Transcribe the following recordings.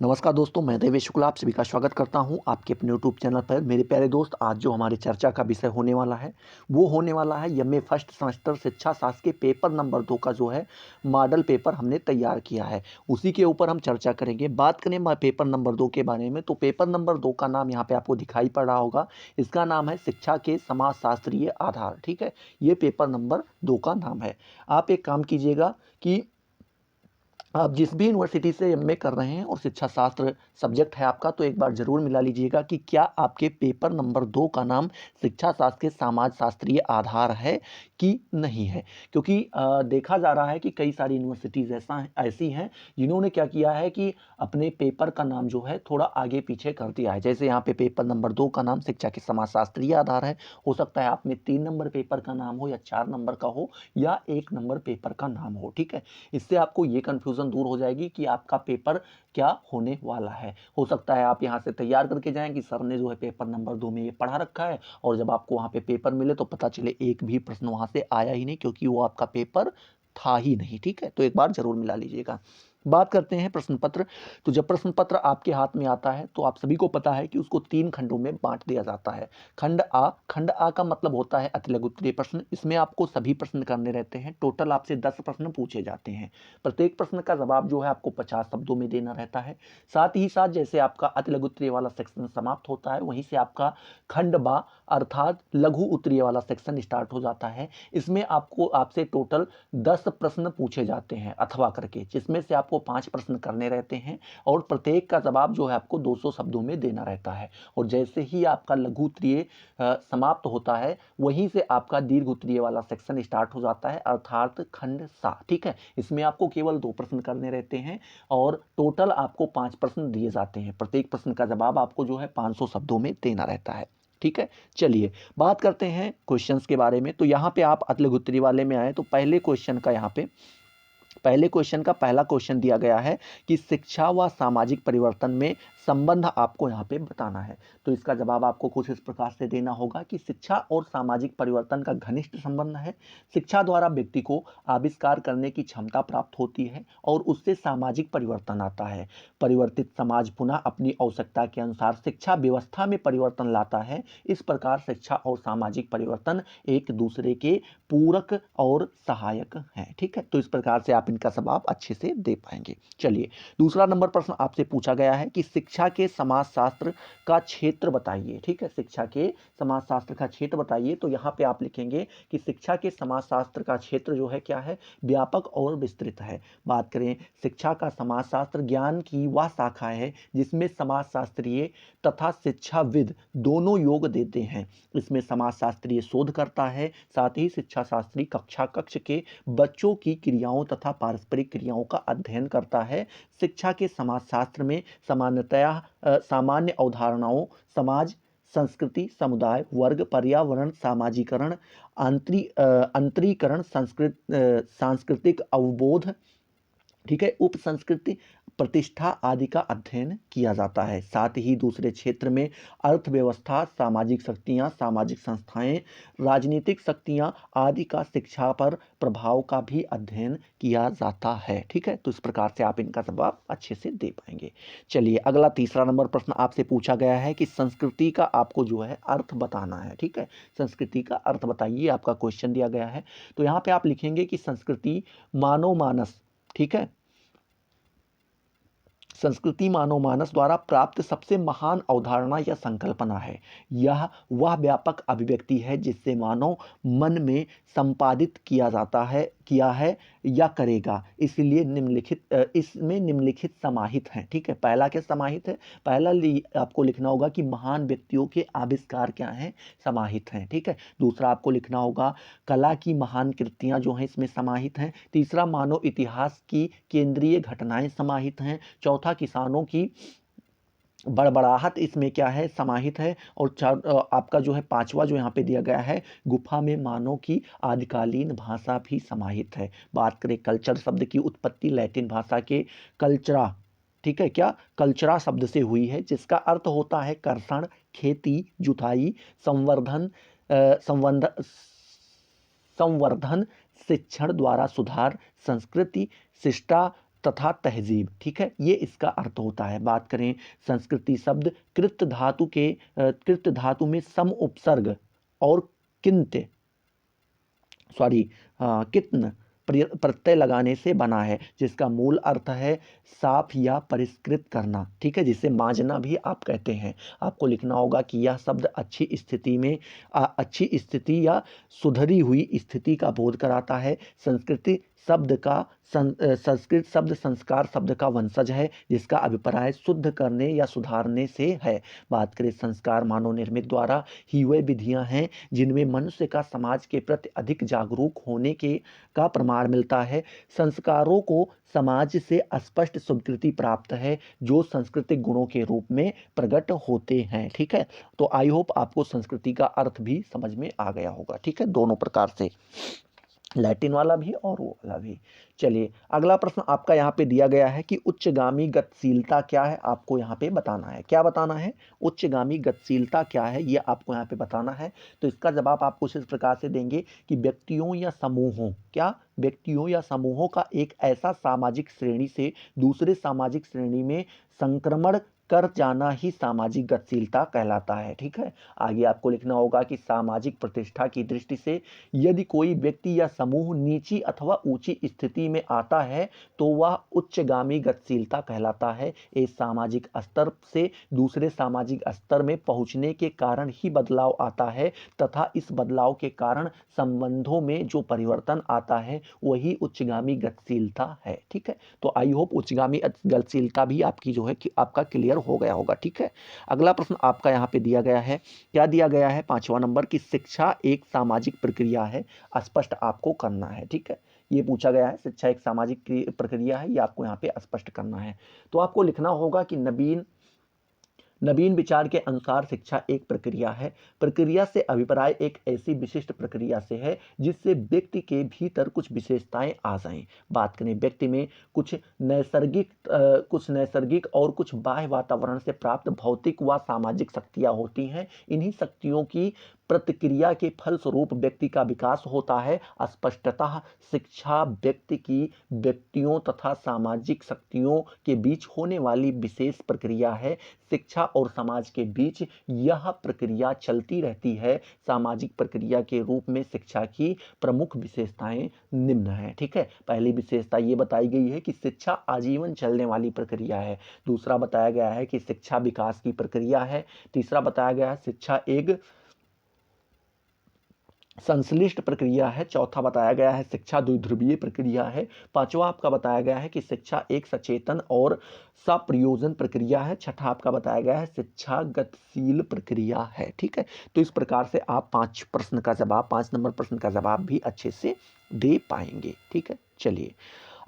नमस्कार दोस्तों, मैं देवेश शुक्ला आप सभी का स्वागत करता हूं आपके अपने यूट्यूब चैनल पर। मेरे प्यारे दोस्त, आज जो हमारे चर्चा का विषय होने वाला है वो होने वाला है एमए फर्स्ट सेमेस्टर शिक्षा शास्त्र के पेपर नंबर 2 का जो है मॉडल पेपर हमने तैयार किया है, उसी के ऊपर हम चर्चा करेंगे। बात करें पेपर नंबर 2 के बारे में, तो पेपर नंबर 2 का नाम यहाँ पे आपको दिखाई पड़ रहा होगा। इसका नाम है शिक्षा के समाजशास्त्रीय आधार। ठीक है, ये पेपर नंबर 2 का नाम है। आप एक काम कीजिएगा कि आप जिस भी यूनिवर्सिटी से एमए कर रहे हैं और शिक्षा शास्त्र सब्जेक्ट है आपका, तो एक बार जरूर मिला लीजिएगा कि क्या आपके पेपर नंबर 2 का नाम शिक्षा शास्त्र के समाज शास्त्रीय आधार है कि नहीं है। क्योंकि देखा जा रहा है कि कई सारी यूनिवर्सिटीज़ ऐसी हैं जिन्होंने क्या किया है कि अपने पेपर का नाम जो है थोड़ा आगे पीछे कर दिया है। जैसे यहाँ पे पेपर नंबर 2 का नाम शिक्षा के समाज शास्त्रीय आधार है, हो सकता है आप में 3 नंबर पेपर का नाम हो या 4 नंबर का हो या 1 नंबर पेपर का नाम हो। ठीक है, इससे आपको ये कंफ्यूजन दूर हो जाएगी कि आपका पेपर क्या होने वाला है। हो सकता है आप यहां से तैयार करके जाएं कि सर ने जो है पेपर नंबर 2 में ये पढ़ा रखा है, और जब आपको वहां पे पेपर मिले तो पता चले एक भी प्रश्न वहां से आया ही नहीं, क्योंकि वो आपका पेपर था ही नहीं। ठीक है, तो एक बार जरूर मिला लीजिएगा। बात करते हैं प्रश्न पत्र। तो जब प्रश्न पत्र आपके हाथ में आता है तो आप सभी को पता है कि उसको 3 खंडों में बांट दिया जाता है। खंड आ का मतलब होता है अति लघु उत्तरीय प्रश्न। इसमें आपको सभी प्रश्न करने रहते हैं। टोटल आपसे 10 प्रश्न पूछे जाते हैं। प्रत्येक प्रश्न का जवाब जो है आपको 50 शब्दों में देना रहता है। साथ ही साथ जैसे आपका अति लघु उत्तरीय वाला सेक्शन समाप्त होता है, वहीं से आपका खंड बा अर्थात लघु उत्तरीय वाला सेक्शन स्टार्ट हो जाता है। इसमें आपसे टोटल 10 प्रश्न पूछे जाते हैं अथवा करके, जिसमें से आपको 5 प्रश्न करने रहते हैं और प्रत्येक का जवाब जो है आपको 200 शब्दों में देना रहता है। और जैसे ही आपका लघु उत्तरीय समाप्त होता है, वहीं से आपका दीर्घ उत्तरीय वाला सेक्शन स्टार्ट हो जाता है अर्थात खंड सा। ठीक है, इसमें आपको केवल 2 प्रश्न करने रहते हैं और टोटल आपको 5 प्रश्न दिए जाते हैं। प्रत्येक प्रश्न का जवाब आपको जो है 500 शब्दों में देना रहता है। ठीक है, चलिए बात करते हैं क्वेश्चंस के बारे में। तो यहाँ पे आप अति लघु उत्तरीय वाले में आए तो पहले क्वेश्चन का पहला क्वेश्चन दिया गया है कि शिक्षा व सामाजिक परिवर्तन में संबंध आपको यहाँ पे बताना है। तो इसका जवाब आपको कुछ इस प्रकार से देना होगा कि शिक्षा और सामाजिक परिवर्तन का घनिष्ठ संबंध है। शिक्षा द्वारा व्यक्ति को आविष्कार करने की क्षमता प्राप्त होती है और उससे सामाजिक परिवर्तन आता है। परिवर्तित समाज पुनः अपनी आवश्यकता के अनुसार शिक्षा व्यवस्था में परिवर्तन लाता है। इस प्रकार शिक्षा और सामाजिक परिवर्तन एक दूसरे के पूरक और सहायक हैं। ठीक है, तो इस प्रकार से आप इनका जवाब अच्छे से दे पाएंगे। चलिए, दूसरा नंबर प्रश्न आपसे पूछा गया है कि शिक्षा के समाजशास्त्र का क्षेत्र बताइए। ठीक है, शिक्षा के समाजशास्त्र का क्षेत्र बताइए। तो यहाँ पे आप लिखेंगे कि शिक्षा के समाजशास्त्र का क्षेत्र जो है क्या है, व्यापक और विस्तृत है। बात करें शिक्षा का समाजशास्त्र ज्ञान की वह शाखा है जिसमें समाजशास्त्रीय तथा शिक्षाविद दोनों योग देते हैं। इसमें समाजशास्त्रीय शोध करता है, साथ ही शिक्षा शास्त्री कक्ष के बच्चों की क्रियाओं तथा पारस्परिक क्रियाओं का अध्ययन करता है। शिक्षा के समाजशास्त्र में सामान्यतया सामान्य अवधारणाओं समाज, संस्कृति, समुदाय, वर्ग, पर्यावरण, सामाजिकरण, अंतरीकरण, सांस्कृतिक अवबोध, ठीक है, उप संस्कृति, प्रतिष्ठा आदि का अध्ययन किया जाता है। साथ ही दूसरे क्षेत्र में अर्थव्यवस्था, सामाजिक शक्तियां, सामाजिक संस्थाएं, राजनीतिक शक्तियां आदि का शिक्षा पर प्रभाव का भी अध्ययन किया जाता है। ठीक है, तो इस प्रकार से आप इनका जवाब अच्छे से दे पाएंगे। चलिए, अगला तीसरा नंबर प्रश्न आपसे पूछा गया है कि संस्कृति का आपको जो है अर्थ बताना है। ठीक है, संस्कृति का अर्थ बताइए, आपका क्वेश्चन दिया गया है। तो यहाँ पे आप लिखेंगे कि संस्कृति मानव मानस, ठीक है, संस्कृति मानव मानस द्वारा प्राप्त सबसे महान अवधारणा या संकल्पना है। यह वह व्यापक अभिव्यक्ति है जिससे मानव मन में संपादित किया है या करेगा। इसलिए इसमें निम्नलिखित समाहित हैं। ठीक है, पहला क्या समाहित है, पहला आपको लिखना होगा कि महान व्यक्तियों के आविष्कार क्या हैं, समाहित हैं। ठीक है, दूसरा आपको लिखना होगा कला की महान कृतियां जो हैं इसमें समाहित हैं। तीसरा मानव इतिहास की केंद्रीय घटनाएं समाहित हैं। चौथा किसानों की बड़बड़ाहट इसमें क्या है, समाहित है। और आपका जो है पांचवा जो यहाँ पे दिया गया है, गुफा में मानव की आदिकालीन भाषा भी समाहित है। बात करें कल्चर शब्द की उत्पत्ति लैटिन भाषा के कल्चरा, ठीक है, क्या कल्चरा शब्द से हुई है, जिसका अर्थ होता है कर्षण, खेती, जुताई, संवर्धन, संवर्धन, शिक्षण द्वारा सुधार, संस्कृति, शिष्टा तथा तहजीब। ठीक है, ये इसका अर्थ होता है। बात करें संस्कृति शब्द कृत धातु के कृत धातु में सम उपसर्ग और किंत कित्न प्रत्यय लगाने से बना है, जिसका मूल अर्थ है साफ या परिष्कृत करना। ठीक है, जिसे मांजना भी आप कहते हैं। आपको लिखना होगा कि यह शब्द अच्छी स्थिति में अच्छी स्थिति या सुधरी हुई स्थिति का बोध कराता है। संस्कृत शब्द संस्कार शब्द का वंशज है, जिसका अभिप्राय शुद्ध करने या सुधारने से है। बात करें संस्कार मानव निर्मित द्वारा ही वे विधियां हैं जिनमें मनुष्य का समाज के प्रति अधिक जागरूक होने का प्रमाण मिलता है। संस्कारों को समाज से स्पष्ट स्वीकृति प्राप्त है, जो सांस्कृतिक गुणों के रूप में प्रकट होते हैं। ठीक है, तो आई होप आपको संस्कृति का अर्थ भी समझ में आ गया होगा। ठीक है, दोनों प्रकार से, लैटिन वाला भी और वो वाला भी। चलिए अगला प्रश्न आपका यहाँ पे दिया गया है कि उच्चगामी गतिशीलता क्या है, आपको यहाँ पे बताना है। क्या बताना है? उच्चगामी गतिशीलता क्या है, ये आपको यहाँ पे बताना है। तो इसका जवाब आप कुछ इस प्रकार से देंगे कि व्यक्तियों या समूहों का एक ऐसा सामाजिक श्रेणी से दूसरे सामाजिक श्रेणी में संक्रमण कर जाना ही सामाजिक गतिशीलता कहलाता है। ठीक है, आगे आपको लिखना होगा कि सामाजिक प्रतिष्ठा की दृष्टि से यदि कोई व्यक्ति या समूह नीची अथवा ऊंची स्थिति में आता है तो वह उच्चगामी गतिशीलता कहलाता है। एक सामाजिक स्तर से दूसरे सामाजिक स्तर में पहुंचने के कारण ही बदलाव आता है तथा इस बदलाव के कारण संबंधों में जो परिवर्तन आता है वही उच्चगामी गतिशीलता है। ठीक है, तो आई होप उच्चगामी गतिशीलता भी आपकी जो है कि आपका क्लियर हो गया होगा। ठीक है, अगला प्रश्न आपका यहाँ पे दिया गया है। क्या दिया गया है? 5वां नंबर की शिक्षा एक सामाजिक प्रक्रिया है, स्पष्ट आपको करना है। ठीक है, ये पूछा गया है शिक्षा एक सामाजिक प्रक्रिया है, ये आपको यहाँ पे स्पष्ट करना है। तो आपको लिखना होगा कि नवीन विचार के अनुसार शिक्षा एक प्रक्रिया है। प्रक्रिया से अभिप्राय एक ऐसी विशिष्ट प्रक्रिया से है जिससे व्यक्ति के भीतर कुछ विशेषताएं आ जाएं। बात करें व्यक्ति में कुछ नैसर्गिक और कुछ बाह्य वातावरण से प्राप्त भौतिक व सामाजिक शक्तियां होती हैं। इन्हीं शक्तियों की प्रतिक्रिया के फलस्वरूप व्यक्ति का विकास होता है। स्पष्टतः शिक्षा व्यक्ति की व्यक्तियों तथा सामाजिक शक्तियों के बीच होने वाली विशेष प्रक्रिया है। शिक्षा और समाज के बीच यह प्रक्रिया चलती रहती है। सामाजिक प्रक्रिया के रूप में शिक्षा की प्रमुख विशेषताएं निम्न हैं। ठीक है, पहली विशेषता ये बताई गई है कि शिक्षा आजीवन चलने वाली प्रक्रिया है। दूसरा बताया गया है कि शिक्षा विकास की प्रक्रिया है। तीसरा बताया गया है शिक्षा एक संश्लिष्ट प्रक्रिया है। चौथा बताया गया है शिक्षा द्विध्रुवीय प्रक्रिया है। पांचवा आपका बताया गया है कि शिक्षा एक सचेतन और सप्रयोजन प्रक्रिया है। छठा आपका बताया गया है शिक्षा गतिशील प्रक्रिया है। ठीक है, तो इस प्रकार से आप 5 नंबर प्रश्न का जवाब भी अच्छे से दे पाएंगे। ठीक है, चलिए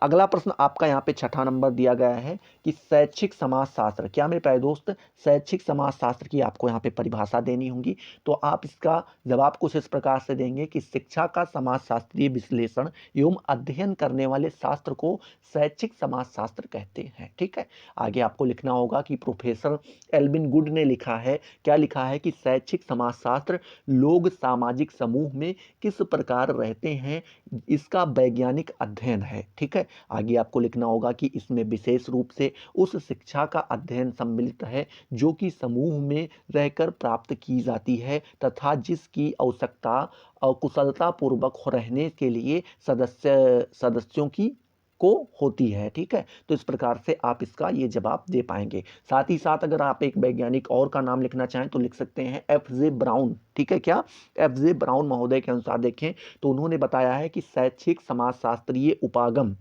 अगला प्रश्न आपका यहाँ पे 6ठा नंबर दिया गया है कि शैक्षिक समाजशास्त्र क्या। मेरे प्यारे दोस्त, शैक्षिक समाजशास्त्र की आपको यहाँ पे परिभाषा देनी होगी। तो आप इसका जवाब कुछ इस प्रकार से देंगे कि शिक्षा का समाजशास्त्रीय विश्लेषण एवं अध्ययन करने वाले शास्त्र को शैक्षिक समाजशास्त्र कहते हैं। ठीक है, आगे आपको लिखना होगा कि प्रोफेसर एल्विन गुड ने लिखा है। क्या लिखा है? कि शैक्षिक समाजशास्त्र लोग सामाजिक समूह में किस प्रकार रहते हैं इसका वैज्ञानिक अध्ययन है। ठीक है, आगे आपको लिखना होगा कि इसमें विशेष रूप से उस शिक्षा का अध्ययन सम्मिलित है जो कि समूह में रहकर प्राप्त की जाती है तथा जिसकी आवश्यकता और कुशलता पूर्वक रहने के लिए सदस्यों की को होती है। ठीक है, तो इस प्रकार से आप इसका ये जवाब दे पाएंगे। साथ ही साथ अगर आप एक वैज्ञानिक और का नाम लिखना चाहें तो लिख सकते हैं F.J. ब्राउन। ठीक है, क्या? F.J. ब्राउन महोदय के अनुसार देखें तो उन्होंने बताया है कि शैक्षिक समाजशास्त्रीय उपागम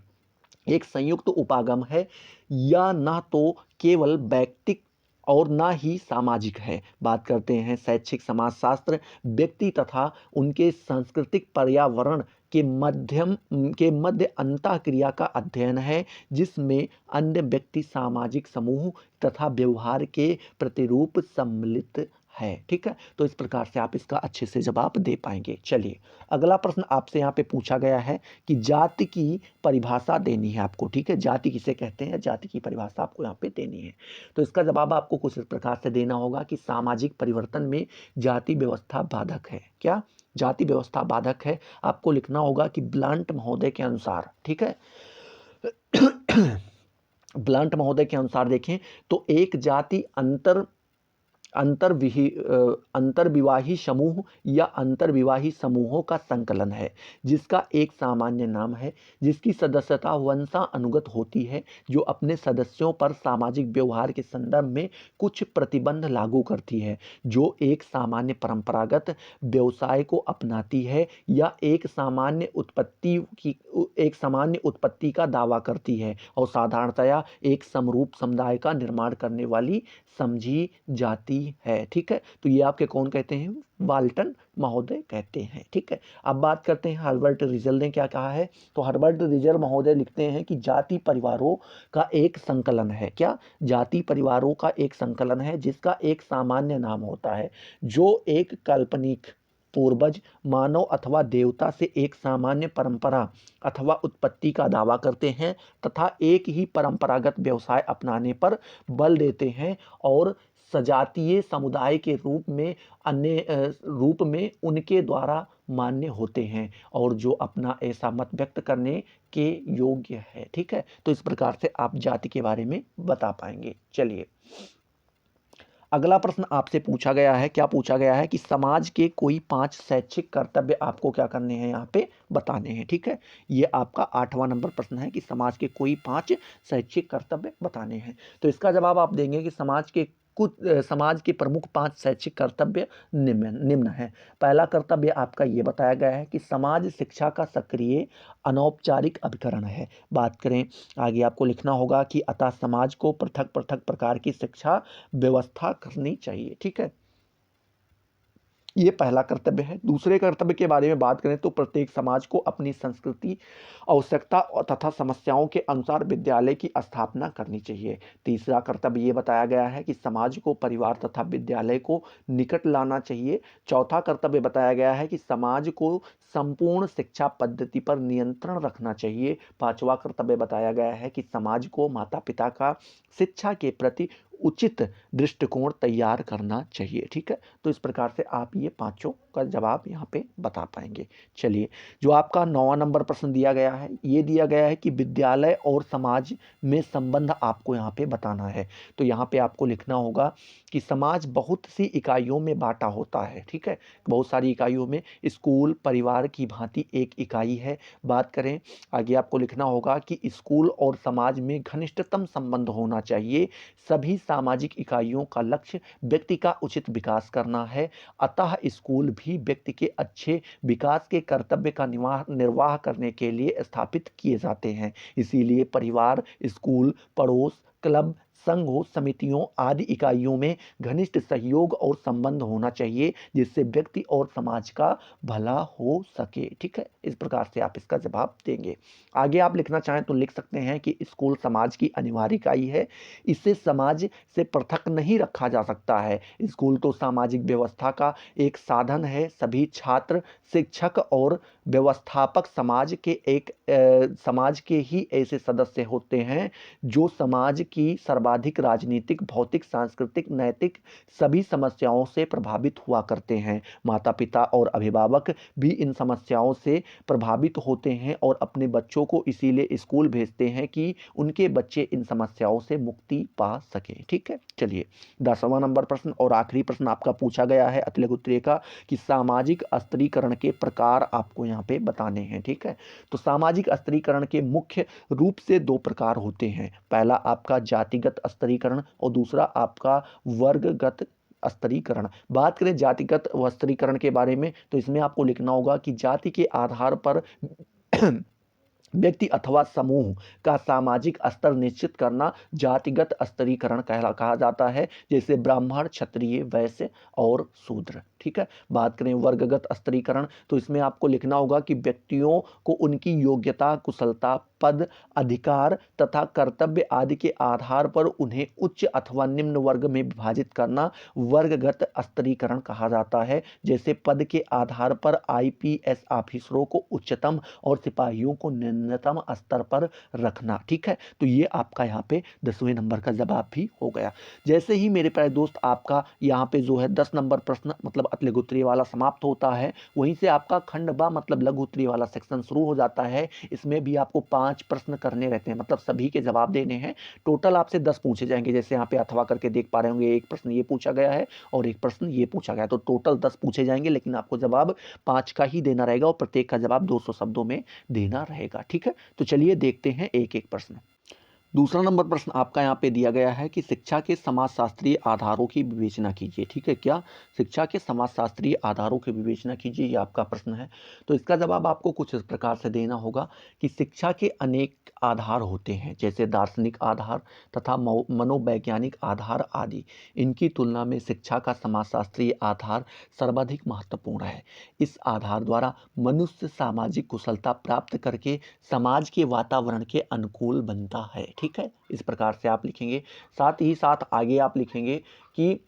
एक संयुक्त उपागम है या ना तो केवल व्यक्तिक और ना ही सामाजिक है। बात करते हैं शैक्षिक समाजशास्त्र व्यक्ति तथा उनके सांस्कृतिक पर्यावरण के मध्य अंतःक्रिया का अध्ययन है जिसमें अन्य व्यक्ति सामाजिक समूह तथा व्यवहार के प्रतिरूप सम्मिलित है। ठीक है, तो इस प्रकार से आप इसका अच्छे से जवाब दे पाएंगे। चलिए अगला प्रश्न आपसे यहाँ पे पूछा गया है कि जाति की परिभाषा देनी है आपको। ठीक है, जाति किसे कहते हैं, जाति की परिभाषा आपको यहाँ पे देनी है। तो इसका जवाब आपको कुछ इस प्रकार से देना होगा कि सामाजिक परिवर्तन में जाति व्यवस्था बाधक है। क्या? जाति व्यवस्था बाधक है। आपको लिखना होगा कि ब्लांट महोदय के अनुसार। ठीक है, ब्लंट महोदय के अनुसार देखें तो एक जाति अंतर्विवाही समूह या अंतर्विवाही समूहों का संकलन है जिसका एक सामान्य नाम है, जिसकी सदस्यता वंशानुगत होती है, जो अपने सदस्यों पर सामाजिक व्यवहार के संदर्भ में कुछ प्रतिबंध लागू करती है, जो एक सामान्य परंपरागत व्यवसाय को अपनाती है या एक सामान्य उत्पत्ति का दावा करती है और साधारणतया एक समरूप समुदाय का निर्माण करने वाली समझी जाती है। ठीक है, तो ये आपके कौन कहते हैं? वाल्टन महोदय कहते हैं। ठीक है, अब बात करते हैं हर्बर्ट रिजल ने क्या कहा है। तो हर्बर्ट रिजल महोदय लिखते हैं कि जाति परिवारों का एक संकलन है। क्या? जाति परिवारों का एक संकलन है जिसका एक सामान्य नाम होता है, जो एक काल्पनिक पूर्वज, मानव अथवा देवता से एक सामान्य परंपरा अथवा उत्पत्ति का दावा करते हैं तथा एक ही परंपरागत व्यवसाय अपनाने पर बल देते हैं और सजातीय समुदाय के रूप में उनके द्वारा मान्य होते हैं और जो अपना ऐसा मत व्यक्त करने के योग्य है। ठीक है, तो इस प्रकार से आप जाति के बारे में बता पाएंगे। चलिए, अगला प्रश्न आपसे पूछा गया है। क्या पूछा गया है कि समाज के कोई 5 शैक्षिक कर्तव्य आपको क्या करने हैं, यहाँ पे बताने हैं। ठीक है, ये आपका 8वां नंबर प्रश्न है कि समाज के कोई 5 शैक्षिक कर्तव्य बताने हैं। तो इसका जवाब आप देंगे कि समाज के प्रमुख 5 शैक्षिक कर्तव्य निम्न है। पहला कर्तव्य आपका ये बताया गया है कि समाज शिक्षा का सक्रिय अनौपचारिक अभिकरण है। बात करें आगे, आपको लिखना होगा कि अतः समाज को पृथक पृथक प्रकार की शिक्षा व्यवस्था करनी चाहिए। ठीक है, ये पहला कर्तव्य है। दूसरे कर्तव्य के बारे में बात करें तो प्रत्येक समाज को अपनी संस्कृति, आवश्यकता तथा समस्याओं के अनुसार विद्यालय की स्थापना करनी चाहिए। तीसरा कर्तव्य ये बताया गया है कि समाज को परिवार तथा विद्यालय को निकट लाना चाहिए। चौथा कर्तव्य बताया गया है कि समाज को संपूर्ण शिक्षा पद्धति पर नियंत्रण रखना चाहिए। पांचवा कर्तव्य बताया गया है कि समाज को माता पिता का शिक्षा के प्रति उचित दृष्टिकोण तैयार करना चाहिए। ठीक है, तो इस प्रकार से आप ये पांचों का जवाब यहाँ पे बता पाएंगे। चलिए, जो आपका 9वां नंबर प्रश्न दिया गया है, ये दिया गया है कि विद्यालय और समाज में संबंध आपको यहाँ पे बताना है। तो यहाँ पे आपको लिखना होगा कि समाज बहुत सी इकाइयों में बांटा होता है। ठीक है, बहुत सारी इकाइयों में, स्कूल परिवार की भांति एक इकाई है। बात करें आगे, आपको लिखना होगा कि स्कूल और समाज में घनिष्ठतम संबंध होना चाहिए। सभी सामाजिक इकाइयों का लक्ष्य व्यक्ति का उचित विकास करना है, अतः स्कूल भी व्यक्ति के अच्छे विकास के कर्तव्य का निर्वाह करने के लिए स्थापित किए जाते हैं। इसीलिए परिवार, स्कूल, पड़ोस, क्लब, संघों, समितियों आदि इकाइयों में घनिष्ठ सहयोग और संबंध होना चाहिए, जिससे व्यक्ति और समाज का भला हो सके। ठीक है, इस प्रकार से आप इसका जवाब देंगे। आगे आप लिखना चाहें तो लिख सकते हैं कि स्कूल समाज की अनिवार्य इकाई है, इसे समाज से पृथक नहीं रखा जा सकता है। स्कूल तो सामाजिक व्यवस्था का एक साधन है। सभी छात्र, शिक्षक और व्यवस्थापक समाज के ही ऐसे सदस्य होते हैं जो समाज की सर्वाधिक राजनीतिक, भौतिक, सांस्कृतिक, नैतिक सभी समस्याओं से प्रभावित हुआ करते हैं। माता पिता और अभिभावक भी इन समस्याओं से प्रभावित होते हैं और अपने बच्चों को इसीलिए स्कूल भेजते हैं कि उनके बच्चे इन समस्याओं से मुक्ति पा सके। ठीक है, चलिए 10वां नंबर प्रश्न और आखिरी प्रश्न आपका पूछा गया है अतिलघु उत्तरीय का कि सामाजिक स्त्रीकरण के प्रकार आपको यहाँ पे बताने हैं। ठीक है, तो सामाजिक स्त्रीकरण के मुख्य रूप से 2 प्रकार होते हैं। पहला आपका जातिगत स्त्रीकरण और दूसरा आपका वर्गगत स्त्रीकरण। बात करें जातिगत स्त्रीकरण के बारे में तो इसमें आपको लिखना होगा कि जाति के आधार पर व्यक्ति अथवा समूह का सामाजिक स्तर निश्चित करना जातिगत स्त्रीकरण कहा जाता है, जैसे ब्राह्मण, क्षत्रिय, वैश्य और शूद्र। ठीक है, बात करें वर्गगत स्त्रीकरण तो इसमें आपको लिखना होगा कि व्यक्तियों को उनकी योग्यता, कुशलता, पद, अधिकार तथा कर्तव्य आदि के आधार पर उन्हें उच्च अथवा निम्न वर्ग में विभाजित करना वर्गगत स्त्रीकरण कहा जाता है। जैसे पद के आधार पर आईपीएस ऑफिसरों को उच्चतम और सिपाहियों को निम्नतम स्तर पर रखना। ठीक है, तो ये आपका यहाँ पे 10वें नंबर का जवाब भी हो गया। जैसे ही मेरे प्यारे दोस्त आपका यहाँ पे जो है 10 नंबर प्रश्न मतलब अति लघु उत्तरीय वाला समाप्त होता है, वहीं से आपका खंड ब मतलब लघु उत्तरीय वाला सेक्शन शुरू हो जाता है। इसमें भी आपको 5 प्रश्न करने रहते हैं, मतलब सभी के जवाब देने हैं। टोटल आपसे 10 पूछे जाएंगे, जैसे यहाँ पे अथवा करके देख पा रहे होंगे, एक प्रश्न ये पूछा गया है और एक प्रश्न ये पूछा गया है, तो टोटल 10 पूछे जाएंगे, लेकिन आपको जवाब 5 का ही देना रहेगा और प्रत्येक का जवाब 200 शब्दों में देना रहेगा। ठीक है, तो चलिए देखते हैं एक एक प्रश्न। दूसरा नंबर प्रश्न आपका यहाँ पे दिया गया है कि शिक्षा के समाजशास्त्रीय आधारों की विवेचना कीजिए। ठीक है, क्या शिक्षा के समाजशास्त्रीय आधारों की विवेचना कीजिए, ये आपका प्रश्न है। तो इसका जवाब आपको कुछ इस प्रकार से देना होगा कि शिक्षा के अनेक आधार होते हैं, जैसे दार्शनिक आधार तथा मनोवैज्ञानिक आधार आदि। इनकी तुलना में शिक्षा का समाजशास्त्रीय आधार सर्वाधिक महत्वपूर्ण है। इस आधार द्वारा मनुष्य सामाजिक कुशलता प्राप्त करके समाज के वातावरण के अनुकूल बनता है। ठीक है, इस प्रकार से आप लिखेंगे। साथ ही साथ आगे आप लिखेंगे कि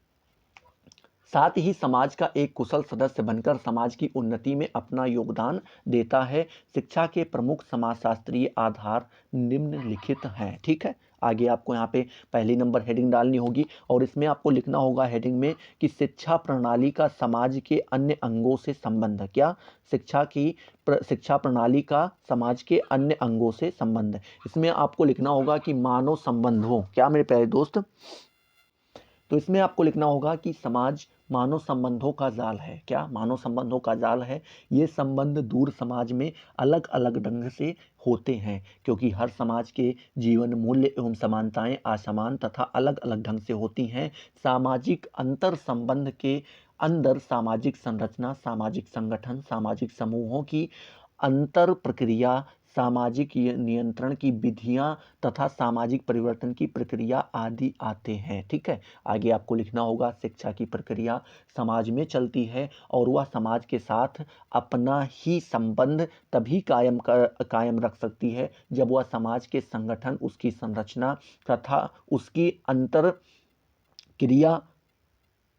साथ ही समाज का एक कुशल सदस्य बनकर समाज की उन्नति में अपना योगदान देता है। शिक्षा के प्रमुख समाजशास्त्रीय आधार निम्नलिखित हैं। ठीक है, आगे आपको यहाँ पे पहली नंबर हेडिंग डालनी होगी और इसमें आपको लिखना होगा हेडिंग में कि शिक्षा प्रणाली का समाज के अन्य अंगों से संबंध। क्या शिक्षा प्रणाली का समाज के अन्य अंगों से संबंध। इसमें आपको लिखना होगा कि मानव संबंधों, क्या मेरे प्यारे दोस्त, तो इसमें आपको लिखना होगा कि समाज मानव संबंधों का जाल है। क्या मानव संबंधों का जाल है। ये संबंध दूर समाज में अलग अलग ढंग से होते हैं, क्योंकि हर समाज के जीवन मूल्य एवं समानताएं असमान तथा अलग अलग ढंग से होती हैं। सामाजिक अंतर संबंध के अंदर सामाजिक संरचना, सामाजिक संगठन, सामाजिक समूहों की अंतर प्रक्रिया, सामाजिक नियंत्रण की विधियां तथा सामाजिक परिवर्तन की प्रक्रिया आदि आते हैं। ठीक है, आगे आपको लिखना होगा शिक्षा की प्रक्रिया समाज में चलती है और वह समाज के साथ अपना ही संबंध तभी कायम रख सकती है जब वह समाज के संगठन, उसकी संरचना तथा उसकी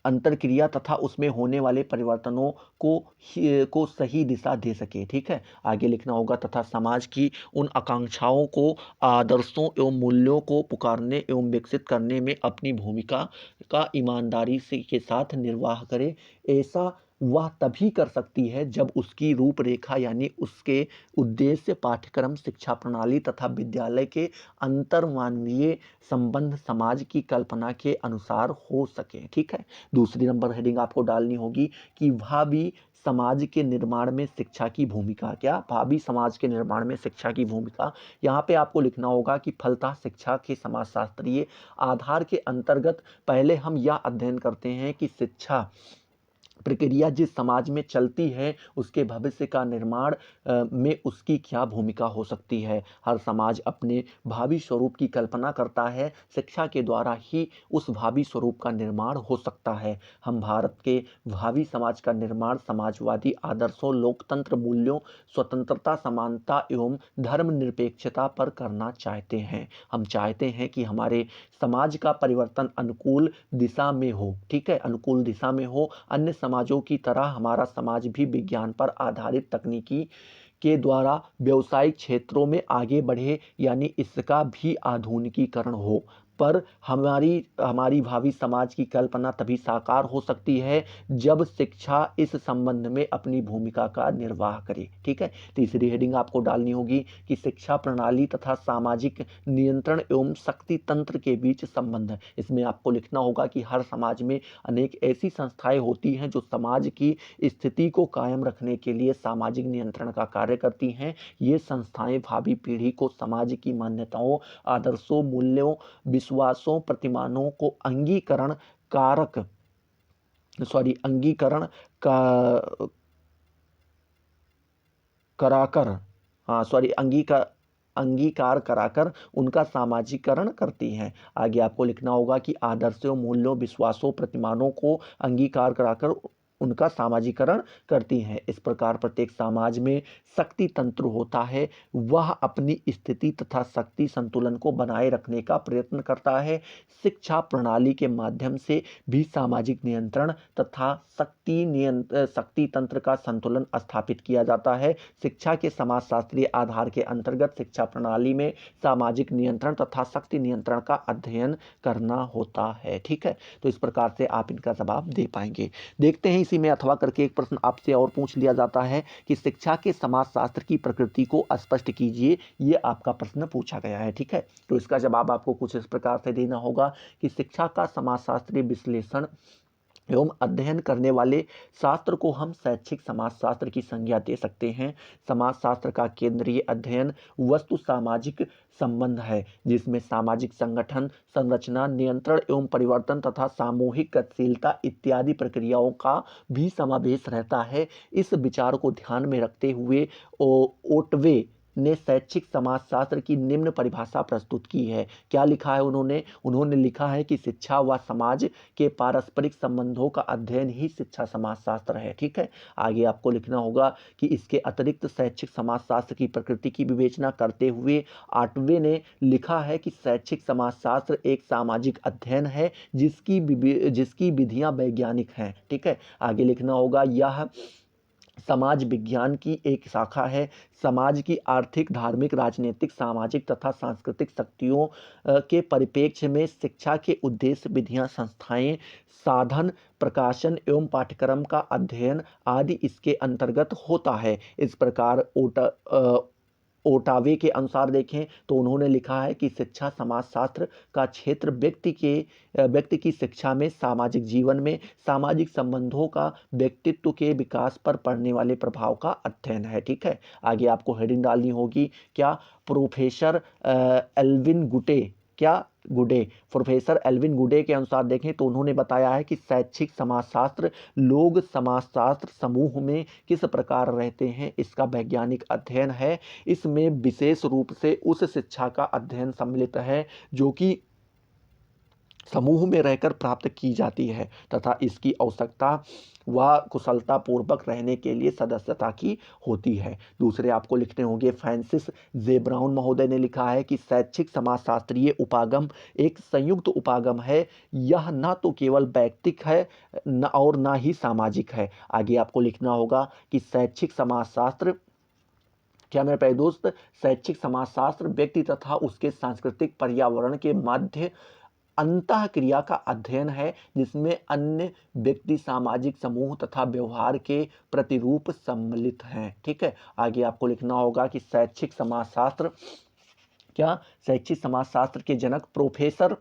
अंतरक्रिया तथा उसमें होने वाले परिवर्तनों को सही दिशा दे सके। ठीक है, आगे लिखना होगा तथा समाज की उन आकांक्षाओं को, आदर्शों एवं मूल्यों को पुकारने एवं विकसित करने में अपनी भूमिका का ईमानदारी से के साथ निर्वाह करे। ऐसा वह तभी कर सकती है जब उसकी रूपरेखा यानी उसके उद्देश्य, पाठ्यक्रम, शिक्षा प्रणाली तथा विद्यालय के अंतर्मानवीय संबंध समाज की कल्पना के अनुसार हो सके। ठीक है, दूसरी नंबर हेडिंग आपको डालनी होगी कि भावी समाज के निर्माण में शिक्षा की भूमिका। क्या भावी समाज के निर्माण में शिक्षा की भूमिका। यहाँ पे आपको लिखना होगा कि फलतः शिक्षा के समाजशास्त्रीय आधार के अंतर्गत पहले हम यह अध्ययन करते हैं कि शिक्षा प्रक्रिया जिस समाज में चलती है उसके भविष्य का निर्माण में उसकी क्या भूमिका हो सकती है। हर समाज अपने भावी स्वरूप की कल्पना करता है, शिक्षा के द्वारा ही उस भावी स्वरूप का निर्माण हो सकता है। हम भारत के भावी समाज का निर्माण समाजवादी आदर्शों, लोकतंत्र मूल्यों, स्वतंत्रता, समानता एवं धर्मनिरपेक्षता पर करना चाहते हैं। हम चाहते हैं कि हमारे समाज का परिवर्तन अनुकूल दिशा में हो। ठीक है, अनुकूल दिशा में हो। अन्य समाजों की तरह हमारा समाज भी विज्ञान पर आधारित तकनीकी के द्वारा व्यावसायिक क्षेत्रों में आगे बढ़े, यानी इसका भी आधुनिकीकरण हो। पर हमारी भावी समाज की कल्पना तभी साकार हो सकती है जब शिक्षा इस संबंध में अपनी भूमिका का निर्वाह करे। ठीक है, तीसरी हेडिंग आपको डालनी होगी कि शिक्षा प्रणाली तथा सामाजिक नियंत्रण एवं शक्ति तंत्र के बीच संबंध। इसमें आपको लिखना होगा कि हर समाज में अनेक ऐसी संस्थाएं होती हैं जो समाज की स्थिति को कायम रखने के लिए सामाजिक नियंत्रण का कार्य करती हैं। ये संस्थाएं भावी पीढ़ी को समाज की मान्यताओं, आदर्शों, मूल्यों, विश्वासों, प्रतिमानों को अंगीकरण अंगीकार कराकर उनका सामाजिकरण करती हैं। आगे आपको लिखना होगा कि आदर्शों, मूल्यों, विश्वासों, प्रतिमानों को अंगीकार कराकर उनका सामाजिकरण करती हैं। इस प्रकार प्रत्येक समाज में शक्ति तंत्र होता है, वह अपनी स्थिति तथा शक्ति संतुलन को बनाए रखने का प्रयत्न करता है। शिक्षा प्रणाली के माध्यम से भी सामाजिक नियंत्रण तथा शक्ति तंत्र का संतुलन स्थापित किया जाता है। शिक्षा के समाजशास्त्रीय आधार के अंतर्गत शिक्षा प्रणाली में सामाजिक नियंत्रण तथा शक्ति नियंत्रण का अध्ययन करना होता है। ठीक है, तो इस प्रकार से आप इनका जवाब दे पाएंगे। देखते हैं इसी में अथवा करके एक प्रश्न आपसे और पूछ लिया जाता है कि शिक्षा के समाजशास्त्र की प्रकृति को स्पष्ट कीजिए, ये आपका प्रश्न पूछा गया है। ठीक है, तो इसका जवाब आपको कुछ इस प्रकार से देना होगा कि शिक्षा का समाजशास्त्रीय विश्लेषण एवं अध्ययन करने वाले शास्त्र को हम शैक्षिक समाजशास्त्र की संज्ञा दे सकते हैं। समाजशास्त्र का केंद्रीय अध्ययन वस्तु सामाजिक संबंध है, जिसमें सामाजिक संगठन, संरचना, नियंत्रण एवं परिवर्तन तथा सामूहिक गतिशीलता इत्यादि प्रक्रियाओं का भी समावेश रहता है। इस विचार को ध्यान में रखते हुए ओटवे ने शैक्षिक समाजशास्त्र की निम्न परिभाषा प्रस्तुत की है। क्या लिखा है उन्होंने लिखा है कि शिक्षा व समाज के पारस्परिक संबंधों का अध्ययन ही शिक्षा समाजशास्त्र है। ठीक है, आगे आपको लिखना होगा कि इसके अतिरिक्त शैक्षिक समाजशास्त्र की प्रकृति की विवेचना करते हुए आटवे ने लिखा है कि शैक्षिक समाजशास्त्र एक सामाजिक अध्ययन है जिसकी विधियां वैज्ञानिक हैं। ठीक है, आगे लिखना होगा यह समाज विज्ञान की एक शाखा है। समाज की आर्थिक, धार्मिक, राजनीतिक, सामाजिक तथा सांस्कृतिक शक्तियों के परिप्रेक्ष्य में शिक्षा के उद्देश्य, विधियां, संस्थाएं, साधन, प्रकाशन एवं पाठ्यक्रम का अध्ययन आदि इसके अंतर्गत होता है। इस प्रकार ओटावे के अनुसार देखें तो उन्होंने लिखा है कि शिक्षा समाजशास्त्र का क्षेत्र व्यक्ति की शिक्षा में, सामाजिक जीवन में, सामाजिक संबंधों का, व्यक्तित्व के विकास पर पड़ने वाले प्रभाव का अध्ययन है। ठीक है, आगे आपको हेडिंग डालनी होगी क्या, प्रोफेसर एल्विन प्रोफेसर एल्विन गुडे के अनुसार देखें तो उन्होंने बताया है कि शैक्षिक समाजशास्त्र लोग समाजशास्त्र समूह में किस प्रकार रहते हैं इसका वैज्ञानिक अध्ययन है। इसमें विशेष रूप से उस शिक्षा का अध्ययन सम्मिलित है जो कि समूह में रहकर प्राप्त की जाती है तथा इसकी आवश्यकता व कुशलता पूर्वक रहने के लिए सदस्यता की होती है। दूसरे आपको लिखने होंगे फ्रांसिस जे ब्राउन महोदय ने लिखा है कि शैक्षिक समाजशास्त्रीय उपागम एक संयुक्त उपागम है। यह न तो केवल वैयक्तिक है न और न ही सामाजिक है। आगे आपको लिखना होगा कि शैक्षिक समाजशास्त्र क्या मेरे प्यारे दोस्त, शैक्षिक समाजशास्त्र व्यक्ति तथा उसके सांस्कृतिक पर्यावरण के मध्य अंतः क्रिया का अध्ययन है, जिसमें अन्य व्यक्ति, सामाजिक समूह तथा व्यवहार के प्रतिरूप सम्मिलित हैं। ठीक है, आगे आपको लिखना होगा कि शैक्षिक समाजशास्त्र के जनक प्रोफेसर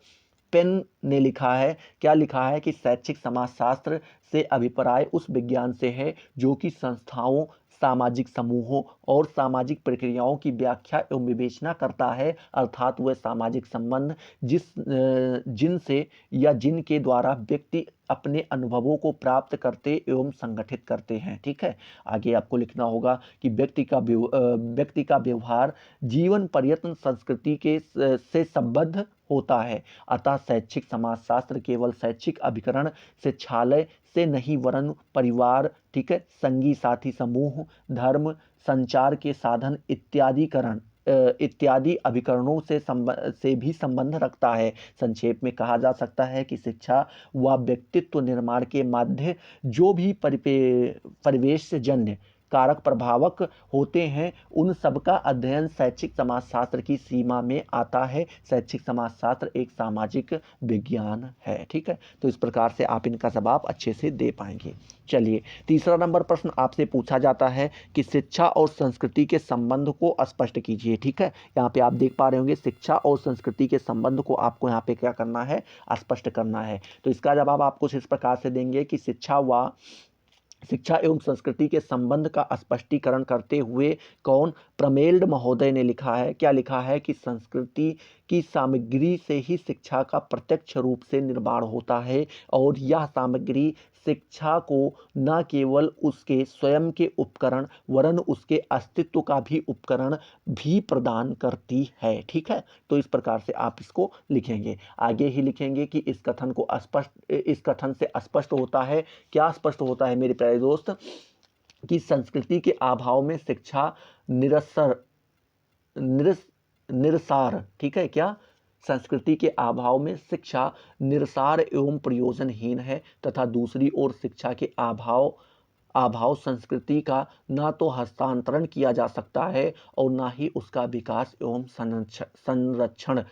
पेन ने लिखा है। क्या लिखा है कि शैक्षिक समाजशास्त्र से अभिप्राय उस विज्ञान से है जो कि संस्थाओं, सामाजिक समूहों और सामाजिक प्रक्रियाओं की व्याख्या एवं विवेचना करता है, अर्थात वह सामाजिक संबंध जिनसे या जिनके द्वारा व्यक्ति अपने अनुभवों को प्राप्त करते एवं संगठित करते हैं। ठीक है, आगे आपको लिखना होगा कि व्यक्ति का व्यवहार जीवन पर्यंत संस्कृति से संबद्ध होता है। अतः शैक्षिक समाजशास्त्र केवल शैक्षिक अभिकरण, शिक्षालय से नहीं वरन परिवार, ठीक है, संगी साथी समूह, धर्म, संचार के साधन इत्यादि अभिकरणों से भी संबंध रखता है। संक्षेप में कहा जा सकता है कि शिक्षा व व्यक्तित्व निर्माण के माध्य जो भी परिवेशजन्य कारक प्रभावक होते हैं उन सबका अध्ययन शैक्षिक समाजशास्त्र की सीमा में आता है। शैक्षिक समाजशास्त्र एक सामाजिक विज्ञान है। ठीक है, तो इस प्रकार से आप इनका जवाब अच्छे से दे पाएंगे। चलिए, तीसरा नंबर प्रश्न आपसे पूछा जाता है कि शिक्षा और संस्कृति के संबंध को स्पष्ट कीजिए। ठीक है, यहाँ पे आप देख पा रहे होंगे शिक्षा और संस्कृति के संबंध को आपको यहाँ पे क्या करना है, स्पष्ट करना है। तो इसका जवाब आप कुछ इस प्रकार से देंगे कि शिक्षा एवं संस्कृति के संबंध का स्पष्टीकरण करते हुए कौन, प्रमेल्ड महोदय ने लिखा है। क्या लिखा है कि संस्कृति की सामग्री से ही शिक्षा का प्रत्यक्ष रूप से निर्माण होता है और यह सामग्री शिक्षा को न केवल उसके स्वयं के उपकरण वरन उसके अस्तित्व का भी उपकरण भी प्रदान करती है। ठीक है, तो इस प्रकार से आप इसको लिखेंगे। आगे ही लिखेंगे कि इस कथन से स्पष्ट होता है, क्या स्पष्ट होता है मेरे प्यारे दोस्त, कि संस्कृति के अभाव में शिक्षा निरसार, ठीक है, क्या संस्कृति के अभाव में शिक्षा निरसार एवं प्रयोजनहीन है तथा दूसरी ओर शिक्षा के अभाव संस्कृति का ना तो हस्तांतरण किया जा सकता है और ना ही उसका विकास एवं संरक्षण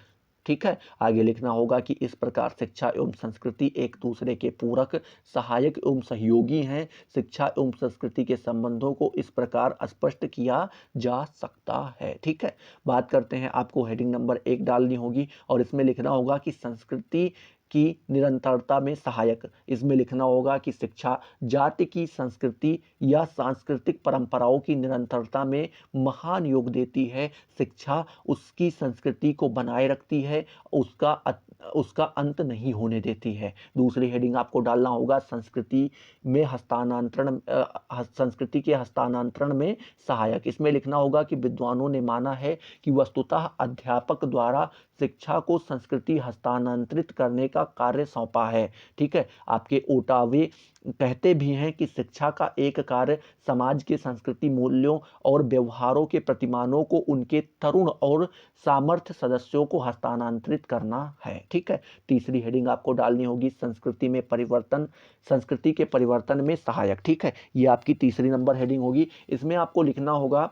ठीक है। आगे लिखना होगा कि इस प्रकार शिक्षा एवं संस्कृति एक दूसरे के पूरक, सहायक एवं सहयोगी हैं। शिक्षा एवं संस्कृति के संबंधों को इस प्रकार स्पष्ट किया जा सकता है। ठीक है। बात करते हैं, आपको हेडिंग नंबर 1 डालनी होगी और इसमें लिखना होगा कि संस्कृति की निरंतरता में सहायक। इसमें लिखना होगा कि शिक्षा जाति की संस्कृति या सांस्कृतिक परंपराओं की निरंतरता में महान योग देती है। शिक्षा उसकी संस्कृति को बनाए रखती है, उसका अंत नहीं होने देती है। दूसरी हेडिंग आपको डालना होगा संस्कृति में हस्तांतरण, संस्कृति के हस्तांतरण में सहायक। इसमें लिखना होगा कि विद्वानों ने माना है कि वस्तुतः अध्यापक द्वारा शिक्षा को संस्कृति हस्तांतरित करने का कार्य सौंपा है। ठीक है। आपके ओटावे कहते भी हैं कि शिक्षा का एक कार्य समाज के संस्कृति मूल्यों और व्यवहारों के प्रतिमानों को उनके तरुण और सामर्थ्य सदस्यों को हस्तांतरित करना है। ठीक है। तीसरी हेडिंग आपको डालनी होगी संस्कृति में परिवर्तन, संस्कृति के परिवर्तन में सहायक। ठीक है। ये आपकी तीसरी नंबर हेडिंग होगी। इसमें आपको लिखना होगा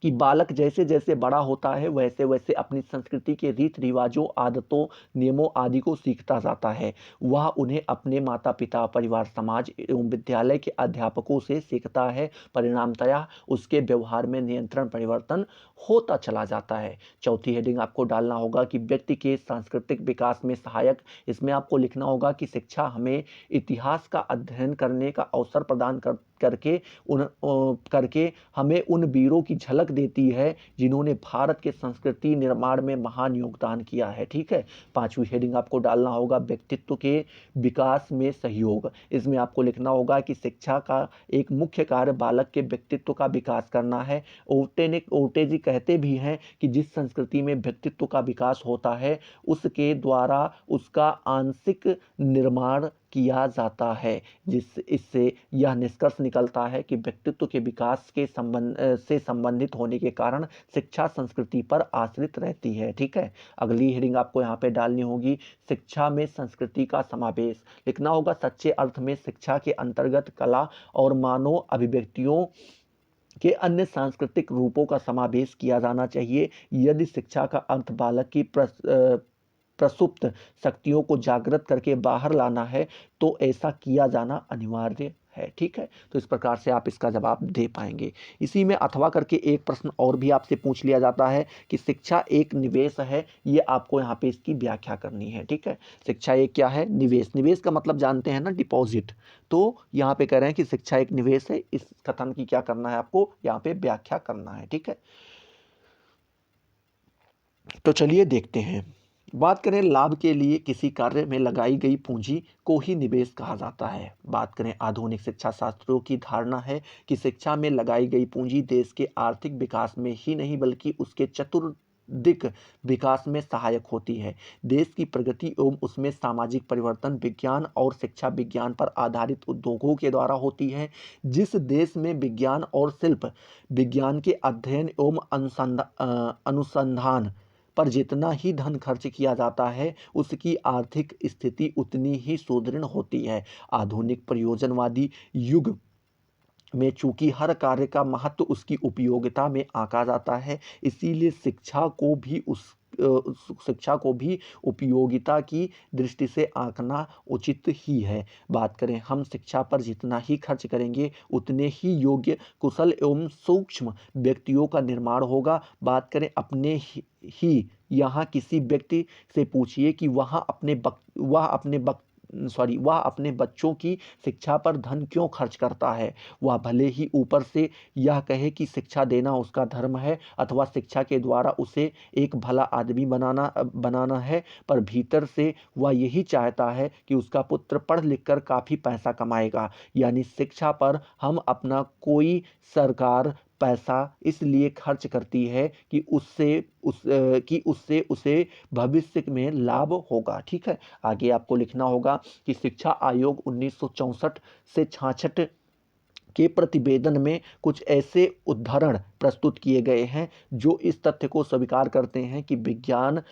कि बालक जैसे जैसे बड़ा होता है वैसे वैसे अपनी संस्कृति के रीत रिवाजों, आदतों, नियमों आदि को सीखता जाता है। वह उन्हें अपने माता पिता, परिवार, समाज एवं विद्यालय के अध्यापकों से सीखता है। परिणामतया उसके व्यवहार में नियंत्रण परिवर्तन होता चला जाता है। चौथी हेडिंग आपको डालना होगा कि व्यक्ति के सांस्कृतिक विकास में सहायक। इसमें आपको लिखना होगा कि शिक्षा हमें इतिहास का अध्ययन करने का अवसर प्रदान करके हमें उन वीरों की झलक देती है जिन्होंने भारत के संस्कृति निर्माण में महान योगदान किया है। ठीक है। पांचवी हेडिंग आपको डालना होगा व्यक्तित्व के विकास में सहयोग। इसमें आपको लिखना होगा कि शिक्षा का एक मुख्य कार्य बालक के व्यक्तित्व का विकास करना है। ओटे जी कहते भी हैं कि जिस संस्कृति में व्यक्तित्व का विकास होता है उसके द्वारा उसका आंशिक निर्माण किया जाता है। इससे यह निष्कर्ष निकलता है कि व्यक्तित्व के विकास के से संबंधित होने के कारण शिक्षा संस्कृति पर आश्रित रहती है। ठीक है। अगली हेडिंग आपको यहाँ पे डालनी होगी शिक्षा में संस्कृति का समावेश। लिखना होगा सच्चे अर्थ में शिक्षा के अंतर्गत कला और मानव अभिव्यक्तियों के अन्य सांस्कृतिक रूपों का समावेश किया जाना चाहिए। यदि शिक्षा का अर्थ बालक की प्रसुप्त शक्तियों को जागृत करके बाहर लाना है तो ऐसा किया जाना अनिवार्य है। ठीक है। तो इस प्रकार से आप इसका जवाब दे पाएंगे। इसी में अथवा करके एक प्रश्न और भी आपसे पूछ लिया जाता है कि शिक्षा एक निवेश है। ये आपको यहाँ पे इसकी व्याख्या करनी है। ठीक है। शिक्षा एक क्या है? निवेश। निवेश का मतलब जानते हैं ना, डिपॉजिट। तो यहाँ पे कह रहे हैं कि शिक्षा एक निवेश है। इस कथन की क्या करना है, आपको यहाँ पे व्याख्या करना है। ठीक है। तो चलिए देखते हैं। बात करें लाभ के लिए किसी कार्य में लगाई गई पूंजी को ही निवेश कहा जाता है। बात करें आधुनिक शिक्षा शास्त्रियों की धारणा है कि शिक्षा में लगाई गई पूंजी देश के आर्थिक विकास में ही नहीं बल्कि उसके चतुर्दिक विकास में सहायक होती है। देश की प्रगति एवं उसमें सामाजिक परिवर्तन विज्ञान और शिक्षा विज्ञान पर आधारित उद्योगों के द्वारा होती है। जिस देश में विज्ञान और शिल्प विज्ञान के अध्ययन एवं अनुसंधान पर जितना ही धन खर्च किया जाता है उसकी आर्थिक स्थिति उतनी ही सुदृढ़ होती है। आधुनिक प्रयोजनवादी युग में चूंकि हर कार्य का महत्व उसकी उपयोगिता में आंका जाता है, इसीलिए शिक्षा को भी उपयोगिता की दृष्टि से आंकना उचित ही है। बात करें हम शिक्षा पर जितना ही खर्च करेंगे उतने ही योग्य, कुशल एवं सूक्ष्म व्यक्तियों का निर्माण होगा। बात करें अपने ही यहाँ किसी व्यक्ति से पूछिए कि वह अपने बच्चों की शिक्षा पर धन क्यों खर्च करता है। वह भले ही ऊपर से यह कहे कि शिक्षा देना उसका धर्म है अथवा शिक्षा के द्वारा उसे एक भला आदमी बनाना है, पर भीतर से वह यही चाहता है कि उसका पुत्र पढ़ लिख कर काफ़ी पैसा कमाएगा। यानी शिक्षा पर हम अपना कोई सरकार पैसा इसलिए खर्च करती है कि उससे उसे भविष्य में लाभ होगा। ठीक है। आगे आपको लिखना होगा कि शिक्षा आयोग 1964 से 66 के प्रतिवेदन में कुछ ऐसे उद्धरण प्रस्तुत किए गए हैं जो इस तथ्य को स्वीकार करते हैं कि विज्ञान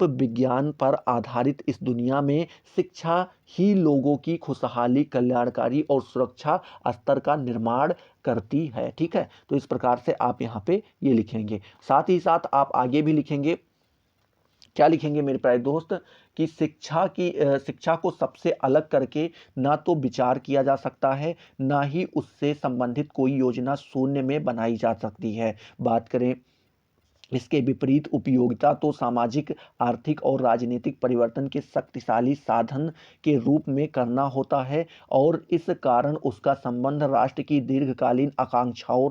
विज्ञान पर आधारित इस दुनिया में शिक्षा ही लोगों की खुशहाली, कल्याणकारी और सुरक्षा स्तर का निर्माण करती है। ठीक है, तो इस प्रकार से आप यहाँ पे ये लिखेंगे। साथ ही साथ आप आगे भी लिखेंगे, क्या लिखेंगे मेरे प्यारे दोस्त, कि शिक्षा को सबसे अलग करके ना तो विचार किया जा सकता है, ना ही उससे संबंधित कोई योजना शून्य में बनाई जा सकती है। बात करें इसके विपरीत, उपयोगिता तो सामाजिक, आर्थिक और राजनीतिक परिवर्तन के शक्तिशाली साधन के रूप में करना होता है और इस कारण उसका संबंध राष्ट्र की दीर्घकालीन आकांक्षाओं,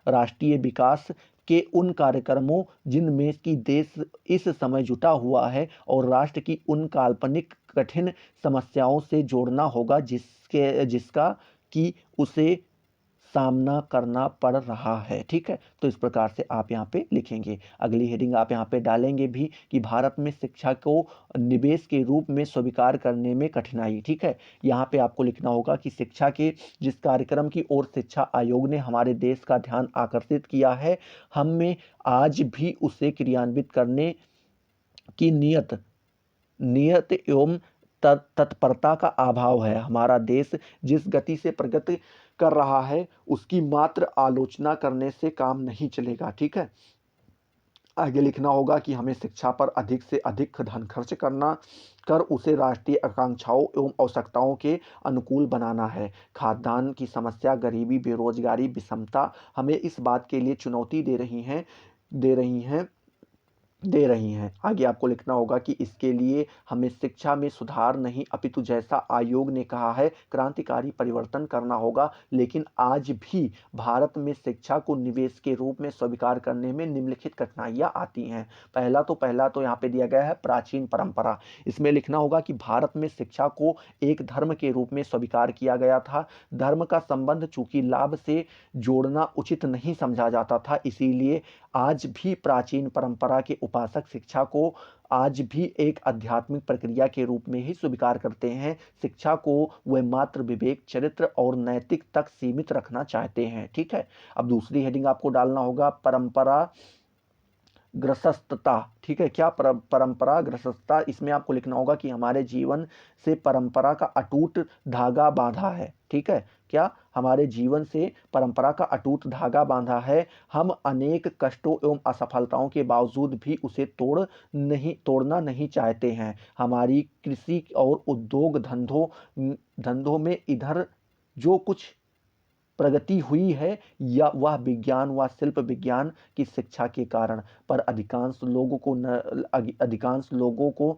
राष्ट्रीय विकास के उन कार्यक्रमों जिनमें कि देश इस समय जुटा हुआ है और राष्ट्र की उन काल्पनिक कठिन समस्याओं से जोड़ना होगा जिसका कि उसे सामना करना पड़ रहा है। ठीक है, तो इस प्रकार से आप यहाँ पे लिखेंगे। अगली हेडिंग आप यहाँ पे डालेंगे भी कि भारत में शिक्षा को निवेश के रूप में स्वीकार करने में कठिनाई। ठीक है, यहाँ पे आपको लिखना होगा कि शिक्षा के जिस कार्यक्रम की ओर शिक्षा आयोग ने हमारे देश का ध्यान आकर्षित किया है, हम में आज भी उसे क्रियान्वित करने की नियत एवं तत्परता का अभाव है। हमारा देश जिस गति से प्रगति कर रहा है उसकी मात्र आलोचना करने से काम नहीं चलेगा। ठीक है, आगे लिखना होगा कि हमें शिक्षा पर अधिक से अधिक धन खर्च कर उसे राष्ट्रीय आकांक्षाओं एवं आवश्यकताओं के अनुकूल बनाना है। खाद्यान्न की समस्या, गरीबी, बेरोजगारी, विषमता हमें इस बात के लिए चुनौती दे रही हैं। आगे आपको लिखना होगा कि इसके लिए हमें शिक्षा में सुधार नहीं अपितु जैसा आयोग ने कहा है क्रांतिकारी परिवर्तन करना होगा। लेकिन आज भी भारत में शिक्षा को निवेश के रूप में स्वीकार करने में निम्नलिखित कठिनाइयां आती हैं। पहला तो यहाँ पे दिया गया है प्राचीन परंपरा। इसमें लिखना होगा कि भारत में शिक्षा को एक धर्म के रूप में स्वीकार किया गया था। धर्म का संबंध चूंकि लाभ से जोड़ना उचित नहीं समझा जाता था, इसीलिए आज भी प्राचीन परंपरा के उपासक शिक्षा को आज भी एक आध्यात्मिक प्रक्रिया के रूप में ही स्वीकार करते हैं। शिक्षा को वे मात्र विवेक, चरित्र और नैतिक तक सीमित रखना चाहते हैं। ठीक है, अब दूसरी हेडिंग आपको डालना होगा परंपरा ग्रस्तता। ठीक है, क्या परंपरा ग्रस्तता, इसमें आपको लिखना होगा कि हमारे जीवन से परंपरा का अटूट धागा बांधा है। ठीक है, क्या हमारे जीवन से परंपरा का अटूट धागा बांधा है। हम अनेक कष्टों एवं असफलताओं के बावजूद भी उसे तोड़ना नहीं चाहते हैं। हमारी कृषि और उद्योग धंधों में इधर जो कुछ प्रगति हुई है या वह विज्ञान व शिल्प विज्ञान की शिक्षा के कारण, पर अधिकांश लोगों को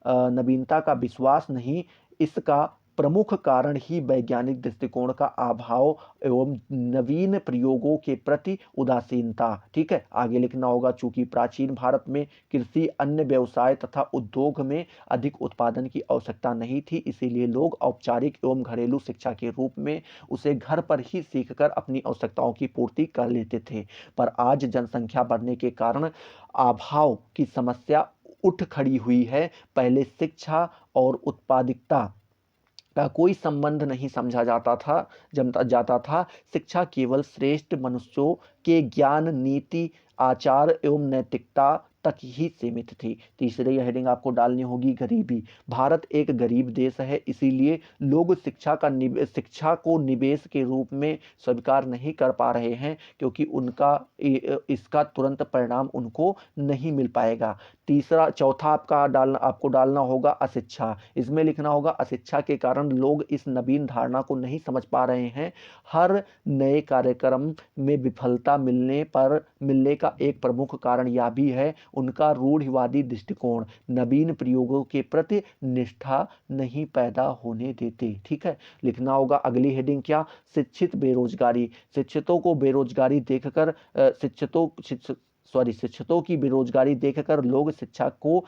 नवीनता का विश्वास नहीं। इसका प्रमुख कारण ही वैज्ञानिक दृष्टिकोण का अभाव एवं नवीन प्रयोगों के प्रति उदासीनता। ठीक है, आगे लिखना होगा चूंकि प्राचीन भारत में कृषि, अन्य व्यवसाय तथा उद्योग में अधिक उत्पादन की आवश्यकता नहीं थी, इसीलिए लोग औपचारिक एवं घरेलू शिक्षा के रूप में उसे घर पर ही सीखकर अपनी आवश्यकताओं की पूर्ति कर लेते थे। पर आज जनसंख्या बढ़ने के कारण अभाव की समस्या उठ खड़ी हुई है। पहले शिक्षा और उत्पादकता का कोई संबंध नहीं समझा जाता था। शिक्षा केवल श्रेष्ठ मनुष्यों के ज्ञान, नीति, आचार एवं नैतिकता तक ही सीमित थी। तीसरी हेडिंग आपको डालनी होगी गरीबी। भारत एक गरीब देश है, इसीलिए लोग शिक्षा को निवेश के रूप में स्वीकार नहीं कर पा रहे हैं, क्योंकि इसका तुरंत परिणाम उनको नहीं मिल पाएगा। चौथा आपको डालना होगा अशिक्षा। इसमें लिखना होगा अशिक्षा के कारण लोग इस नवीन धारणा को नहीं समझ पा रहे हैं। हर नए कार्यक्रम में विफलता मिलने का एक प्रमुख कारण यह भी है उनका रूढ़िवादी दृष्टिकोण नवीन प्रयोगों के प्रति निष्ठा नहीं पैदा होने देते। ठीक है, लिखना होगा अगली हेडिंग क्या, शिक्षित बेरोजगारी। शिक्षितों की बेरोजगारी देखकर लोग शिक्षा को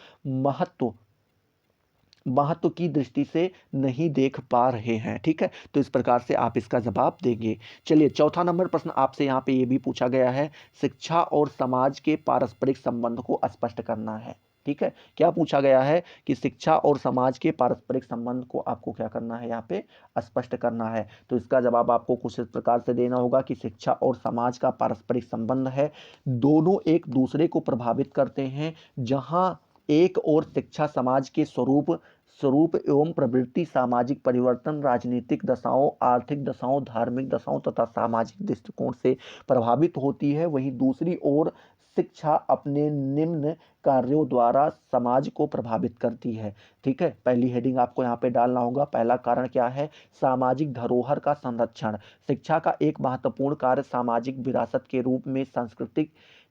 महत्व की दृष्टि से नहीं देख पा रहे हैं। ठीक है, तो इस प्रकार से आप इसका जवाब देंगे। चलिए, चौथा नंबर प्रश्न आपसे यहाँ पे ये भी पूछा गया है, शिक्षा और समाज के पारस्परिक संबंध को स्पष्ट करना है। ठीक है। क्या पूछा गया है कि शिक्षा और समाज के पारस्परिक संबंध को आपको क्या करना है, यहाँ पे स्पष्ट करना है। तो इसका जवाब आपको कुछ इस प्रकार से देना होगा कि शिक्षा और समाज का पारस्परिक संबंध है, दोनों एक दूसरे को प्रभावित करते हैं। जहां एक और शिक्षा समाज के स्वरूप एवं प्रवृत्ति, सामाजिक परिवर्तन, राजनीतिक दशाओं, आर्थिक दशाओं, धार्मिक दशाओं तथा सामाजिक दृष्टिकोण से प्रभावित होती है, वहीं दूसरी ओर शिक्षा अपने निम्न कार्यों द्वारा समाज को प्रभावित करती है। ठीक है, पहली हेडिंग आपको यहाँ पे डालना होगा। पहला कारण क्या है, सामाजिक धरोहर का संरक्षण। शिक्षा का एक महत्वपूर्ण कार्य सामाजिक विरासत के रूप में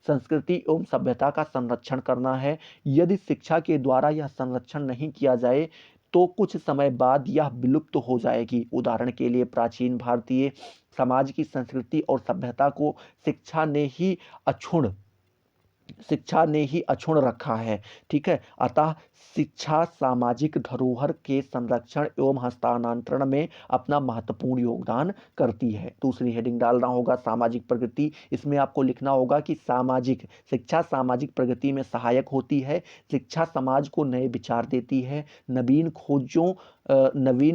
संस्कृति एवं सभ्यता का संरक्षण करना है। यदि शिक्षा के द्वारा यह संरक्षण नहीं किया जाए तो कुछ समय बाद यह विलुप्त हो जाएगी। उदाहरण के लिए प्राचीन भारतीय समाज की संस्कृति और सभ्यता को शिक्षा ने ही अक्षुण्ण रखा है। ठीक है, अतः शिक्षा सामाजिक धरोहर के संरक्षण एवं हस्तांतरण में अपना महत्वपूर्ण योगदान करती है। दूसरी हेडिंग डालना होगा सामाजिक प्रगति। इसमें आपको लिखना होगा कि शिक्षा सामाजिक प्रगति में सहायक होती है। शिक्षा समाज को नए विचार देती है, नवीन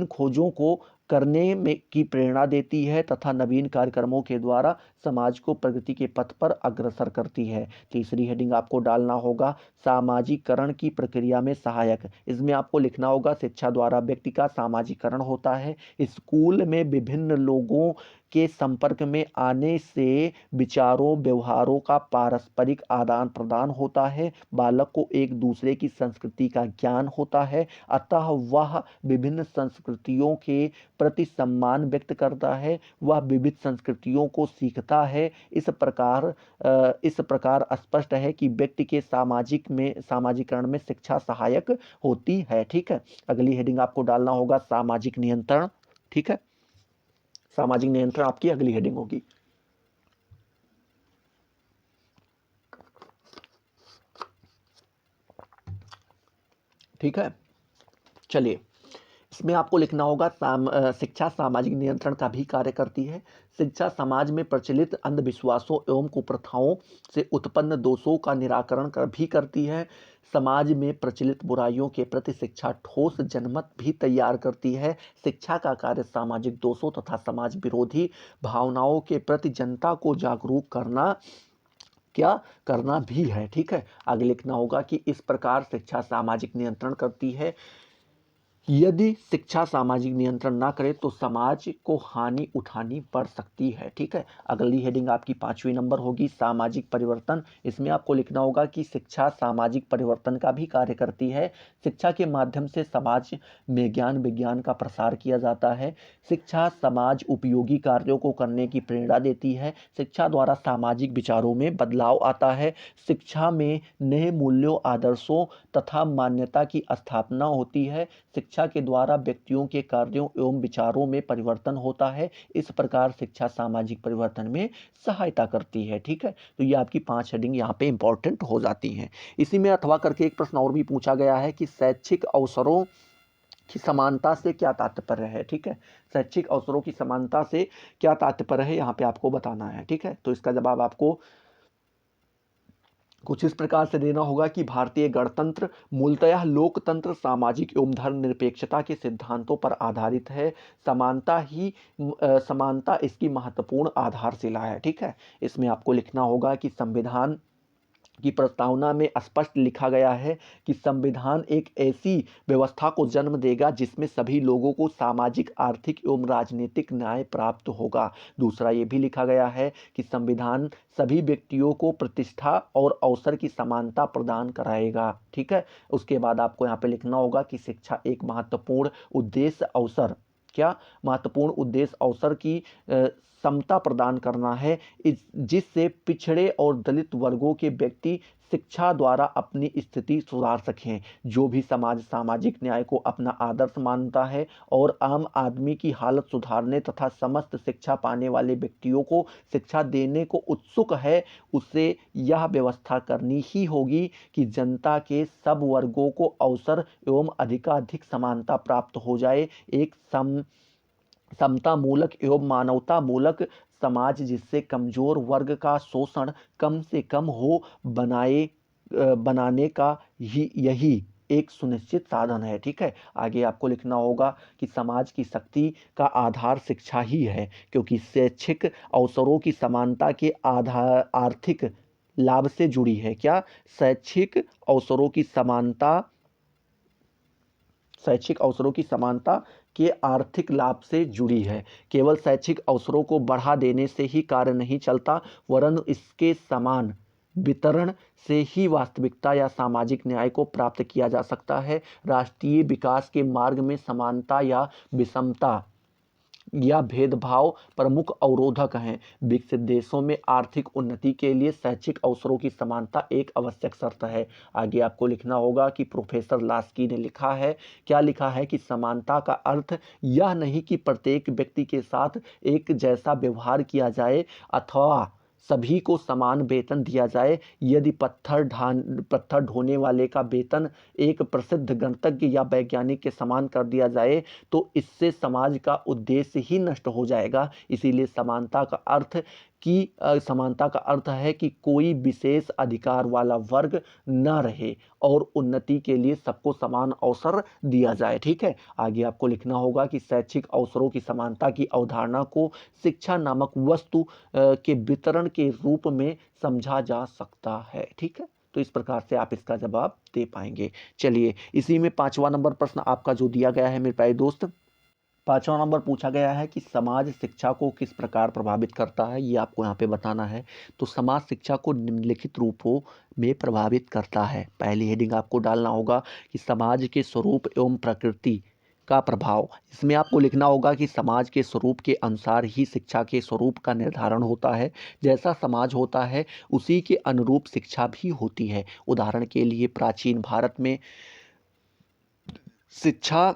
खोजों को करने में की प्रेरणा देती है तथा नवीन कार्यक्रमों के द्वारा समाज को प्रगति के पथ पर अग्रसर करती है। तीसरी हेडिंग आपको डालना होगा सामाजिकरण की प्रक्रिया में सहायक। इसमें आपको लिखना होगा शिक्षा द्वारा व्यक्ति का सामाजिकरण होता है। स्कूल में विभिन्न लोगों के संपर्क में आने से विचारों व्यवहारों का पारस्परिक आदान प्रदान होता है। बालक को एक दूसरे की संस्कृति का ज्ञान होता है, अतः वह विभिन्न संस्कृतियों के प्रति सम्मान व्यक्त करता है, वह विविध संस्कृतियों को सीखता है। इस प्रकार स्पष्ट है कि व्यक्ति के सामाजिकरण में शिक्षा सहायक होती है। ठीक है, अगली हेडिंग आपको डालना होगा सामाजिक नियंत्रण। ठीक है, सामाजिक नियंत्रण आपकी अगली हेडिंग होगी। ठीक है, चलिए इसमें आपको लिखना होगा शिक्षा सामाजिक नियंत्रण का भी कार्य करती है। शिक्षा समाज में प्रचलित अंधविश्वासों एवं कुप्रथाओं से उत्पन्न दोषों का निराकरण भी करती है। समाज में प्रचलित बुराइयों के प्रति शिक्षा ठोस जनमत भी तैयार करती है। शिक्षा का कार्य सामाजिक दोषों तथा समाज विरोधी भावनाओं के प्रति जनता को जागरूक करना भी है। ठीक है, आगे लिखना होगा कि इस प्रकार शिक्षा सामाजिक नियंत्रण करती है। यदि शिक्षा सामाजिक नियंत्रण ना करे तो समाज को हानि उठानी पड़ सकती है। ठीक है, अगली हेडिंग आपकी 5वीं नंबर होगी सामाजिक परिवर्तन। इसमें आपको लिखना होगा कि शिक्षा सामाजिक परिवर्तन का भी कार्य करती है। शिक्षा के माध्यम से समाज में ज्ञान विज्ञान का प्रसार किया जाता है। शिक्षा समाज उपयोगी कार्यों को करने की प्रेरणा देती है। शिक्षा द्वारा सामाजिक विचारों में बदलाव आता है। शिक्षा में नए मूल्यों, आदर्शों तथा मान्यता की स्थापना होती है। शिक्षा के द्वारा व्यक्तियों के कार्यों एवं विचारों में परिवर्तन होता है। इस प्रकार शिक्षा सामाजिक परिवर्तन में सहायता करती है। ठीक है, तो ये आपकी 5 हेडिंग यहाँ पे इंपॉर्टेंट हो जाती हैं। इसी में अथवा करके एक प्रश्न और भी पूछा गया है कि शैक्षिक अवसरों की समानता से क्या तात्पर्य है। ठीक है, शैक्षिक अवसरों की समानता से क्या तात्पर्य है, यहाँ पे आपको बताना है। ठीक है, तो इसका जवाब आपको कुछ इस प्रकार से देना होगा कि भारतीय गणतंत्र मूलतः लोकतंत्र, सामाजिक एवं धर्मनिरपेक्षता के सिद्धांतों पर आधारित है। समानता इसकी महत्वपूर्ण आधारशिला है। ठीक है, इसमें आपको लिखना होगा कि संविधान की प्रस्तावना में स्पष्ट लिखा गया है कि संविधान एक ऐसी व्यवस्था को जन्म देगा जिसमें सभी लोगों को सामाजिक, आर्थिक एवं राजनीतिक न्याय प्राप्त होगा। दूसरा ये भी लिखा गया है कि संविधान सभी व्यक्तियों को प्रतिष्ठा और अवसर की समानता प्रदान कराएगा। ठीक है, उसके बाद आपको यहाँ पे लिखना होगा कि शिक्षा एक महत्वपूर्ण उद्देश्य अवसर की समता प्रदान करना है, जिससे पिछड़े और दलित वर्गों के व्यक्ति शिक्षा द्वारा अपनी स्थिति सुधार सकें। जो भी समाज सामाजिक न्याय को अपना आदर्श मानता है और आम आदमी की हालत सुधारने तथा समस्त शिक्षा पाने वाले व्यक्तियों को शिक्षा देने को उत्सुक है, उसे यह व्यवस्था करनी ही होगी कि जनता के सब वर्गों को अवसर एवं अधिकाधिक समानता प्राप्त हो जाए। एक समता मूलक एवं मानवता मूलक समाज जिससे कमजोर वर्ग का शोषण कम से कम हो बनाने का यही एक सुनिश्चित साधन है। ठीक है, आगे आपको लिखना होगा कि समाज की शक्ति का आधार शिक्षा ही है, क्योंकि शैक्षिक अवसरों की समानता के आधार आर्थिक लाभ से जुड़ी है। क्या? शैक्षिक अवसरों की समानता के आर्थिक लाभ से जुड़ी है। केवल शैक्षिक अवसरों को बढ़ा देने से ही कार्य नहीं चलता, वरन इसके समान वितरण से ही वास्तविकता या सामाजिक न्याय को प्राप्त किया जा सकता है। राष्ट्रीय विकास के मार्ग में समानता या विषमता या भेदभाव प्रमुख अवरोधक हैं। विकसित देशों में आर्थिक उन्नति के लिए शैक्षिक अवसरों की समानता एक आवश्यक शर्त है। आगे आपको लिखना होगा कि प्रोफेसर लास्की ने लिखा है, क्या लिखा है, कि समानता का अर्थ यह नहीं कि प्रत्येक व्यक्ति के साथ एक जैसा व्यवहार किया जाए अथवा सभी को समान वेतन दिया जाए। यदि पत्थर ढोने वाले का वेतन एक प्रसिद्ध गणितज्ञ या वैज्ञानिक के समान कर दिया जाए तो इससे समाज का उद्देश्य ही नष्ट हो जाएगा। इसीलिए समानता का अर्थ है कि कोई विशेष अधिकार वाला वर्ग न रहे और उन्नति के लिए सबको समान अवसर दिया जाए। ठीक है, आगे आपको लिखना होगा कि शैक्षिक अवसरों की समानता की अवधारणा को शिक्षा नामक वस्तु के वितरण के रूप में समझा जा सकता है। ठीक है, तो इस प्रकार से आप इसका जवाब दे पाएंगे। चलिए, इसी में 5वां नंबर प्रश्न आपका जो दिया गया है मेरे प्यारे दोस्त, 5वां नंबर पूछा गया है कि समाज शिक्षा को किस प्रकार प्रभावित करता है, ये आपको यहाँ पे बताना है। तो समाज शिक्षा को निम्नलिखित रूपों में प्रभावित करता है। पहली हेडिंग आपको डालना होगा कि समाज के स्वरूप एवं प्रकृति का प्रभाव। इसमें आपको लिखना होगा कि समाज के स्वरूप के अनुसार ही शिक्षा के स्वरूप का निर्धारण होता है। जैसा समाज होता है उसी के अनुरूप शिक्षा भी होती है। उदाहरण के लिए प्राचीन भारत में शिक्षा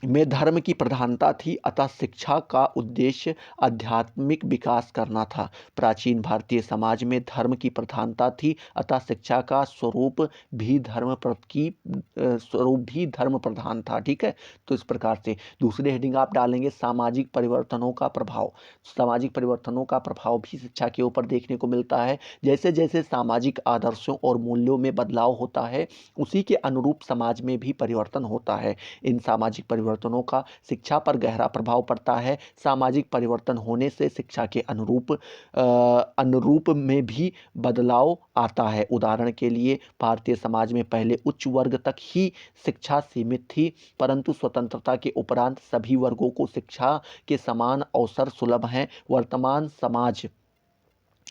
में धर्म की प्रधानता थी, अतः शिक्षा का उद्देश्य आध्यात्मिक विकास करना था। प्राचीन भारतीय समाज में धर्म की प्रधानता थी, अतः शिक्षा का स्वरूप भी धर्म प्रधान था। ठीक है, तो इस प्रकार से दूसरी हेडिंग आप डालेंगे सामाजिक परिवर्तनों का प्रभाव। सामाजिक परिवर्तनों का प्रभाव भी शिक्षा के ऊपर देखने को मिलता है। जैसे जैसे सामाजिक आदर्शों और मूल्यों में बदलाव होता है, उसी के अनुरूप समाज में भी परिवर्तन होता है। इन सामाजिक परिवर्तनों का शिक्षा पर गहरा प्रभाव पड़ता है। सामाजिक परिवर्तन होने से शिक्षा के अनुरूप में भी बदलाव आता है। उदाहरण के लिए भारतीय समाज में पहले उच्च वर्ग तक ही शिक्षा सीमित थी, परंतु स्वतंत्रता के उपरांत सभी वर्गों को शिक्षा के समान अवसर सुलभ हैं। वर्तमान समाज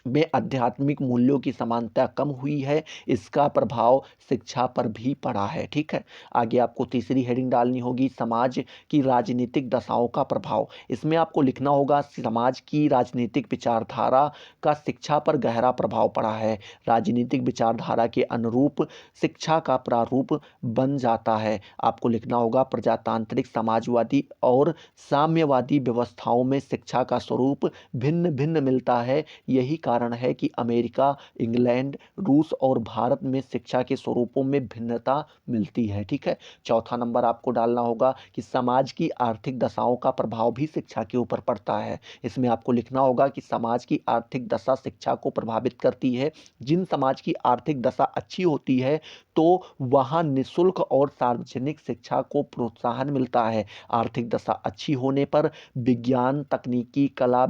में आध्यात्मिक मूल्यों की समानता कम हुई है, इसका प्रभाव शिक्षा पर भी पड़ा है। ठीक है, आगे आपको तीसरी हेडिंग डालनी होगी समाज की राजनीतिक दशाओं का प्रभाव। इसमें आपको लिखना होगा समाज की राजनीतिक विचारधारा का शिक्षा पर गहरा प्रभाव पड़ा है। राजनीतिक विचारधारा के अनुरूप शिक्षा का प्रारूप बन जाता है। आपको लिखना होगा प्रजातांत्रिक, समाजवादी और साम्यवादी व्यवस्थाओं में शिक्षा का स्वरूप भिन्न भिन्न मिलता है। यही कारण है कि अमेरिका, इंग्लैंड, रूस और भारत में शिक्षा के स्वरूपों में भिन्नता मिलती है। ठीक है, चौथा नंबर आपको डालना होगा कि समाज की आर्थिक दशाओं का प्रभाव भी शिक्षा के ऊपर पड़ता है। इसमें आपको लिखना होगा कि समाज की आर्थिक दशा शिक्षा को प्रभावित करती है। जिन समाज की आर्थिक दशा अच्छी होती है तो वहां निःशुल्क और सार्वजनिक शिक्षा को प्रोत्साहन मिलता है। आर्थिक दशा अच्छी होने पर विज्ञान, तकनीकी, कला,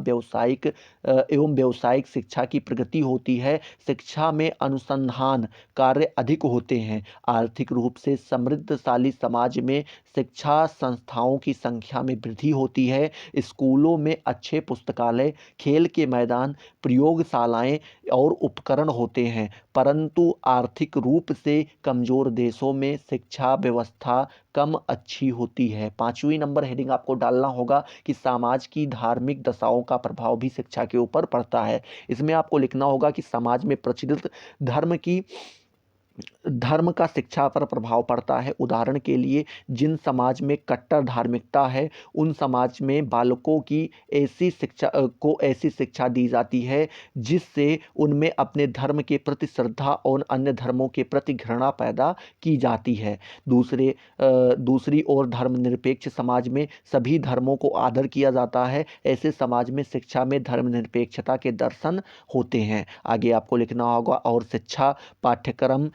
एवं व्यावसायिक शिक्षा की प्रगति होती है। शिक्षा में अनुसंधान कार्य अधिक होते हैं। आर्थिक रूप से समृद्धशाली समाज में शिक्षा संस्थाओं की संख्या में वृद्धि होती है। स्कूलों में अच्छे पुस्तकालय, खेल के मैदान, प्रयोगशालाएं और उपकरण होते हैं, परंतु आर्थिक रूप से कमजोर देशों में शिक्षा व्यवस्था कम अच्छी होती है। 5वीं नंबर हेडिंग आपको डालना होगा कि समाज की धार्मिक दशाओं का प्रभाव भी शिक्षा के ऊपर पड़ता है। इसमें आपको लिखना होगा कि समाज में प्रचलित धर्म की धर्म का शिक्षा पर प्रभाव पड़ता है। उदाहरण के लिए जिन समाज में कट्टर धार्मिकता है उन समाज में बालकों की ऐसी शिक्षा दी जाती है जिससे उनमें अपने धर्म के प्रति श्रद्धा और अन्य धर्मों के प्रति घृणा पैदा की जाती है। दूसरी ओर धर्मनिरपेक्ष समाज में सभी धर्मों को आदर किया जाता है। ऐसे समाज में शिक्षा में धर्मनिरपेक्षता के दर्शन होते हैं। आगे आपको लिखना होगा और शिक्षा पाठ्यक्रम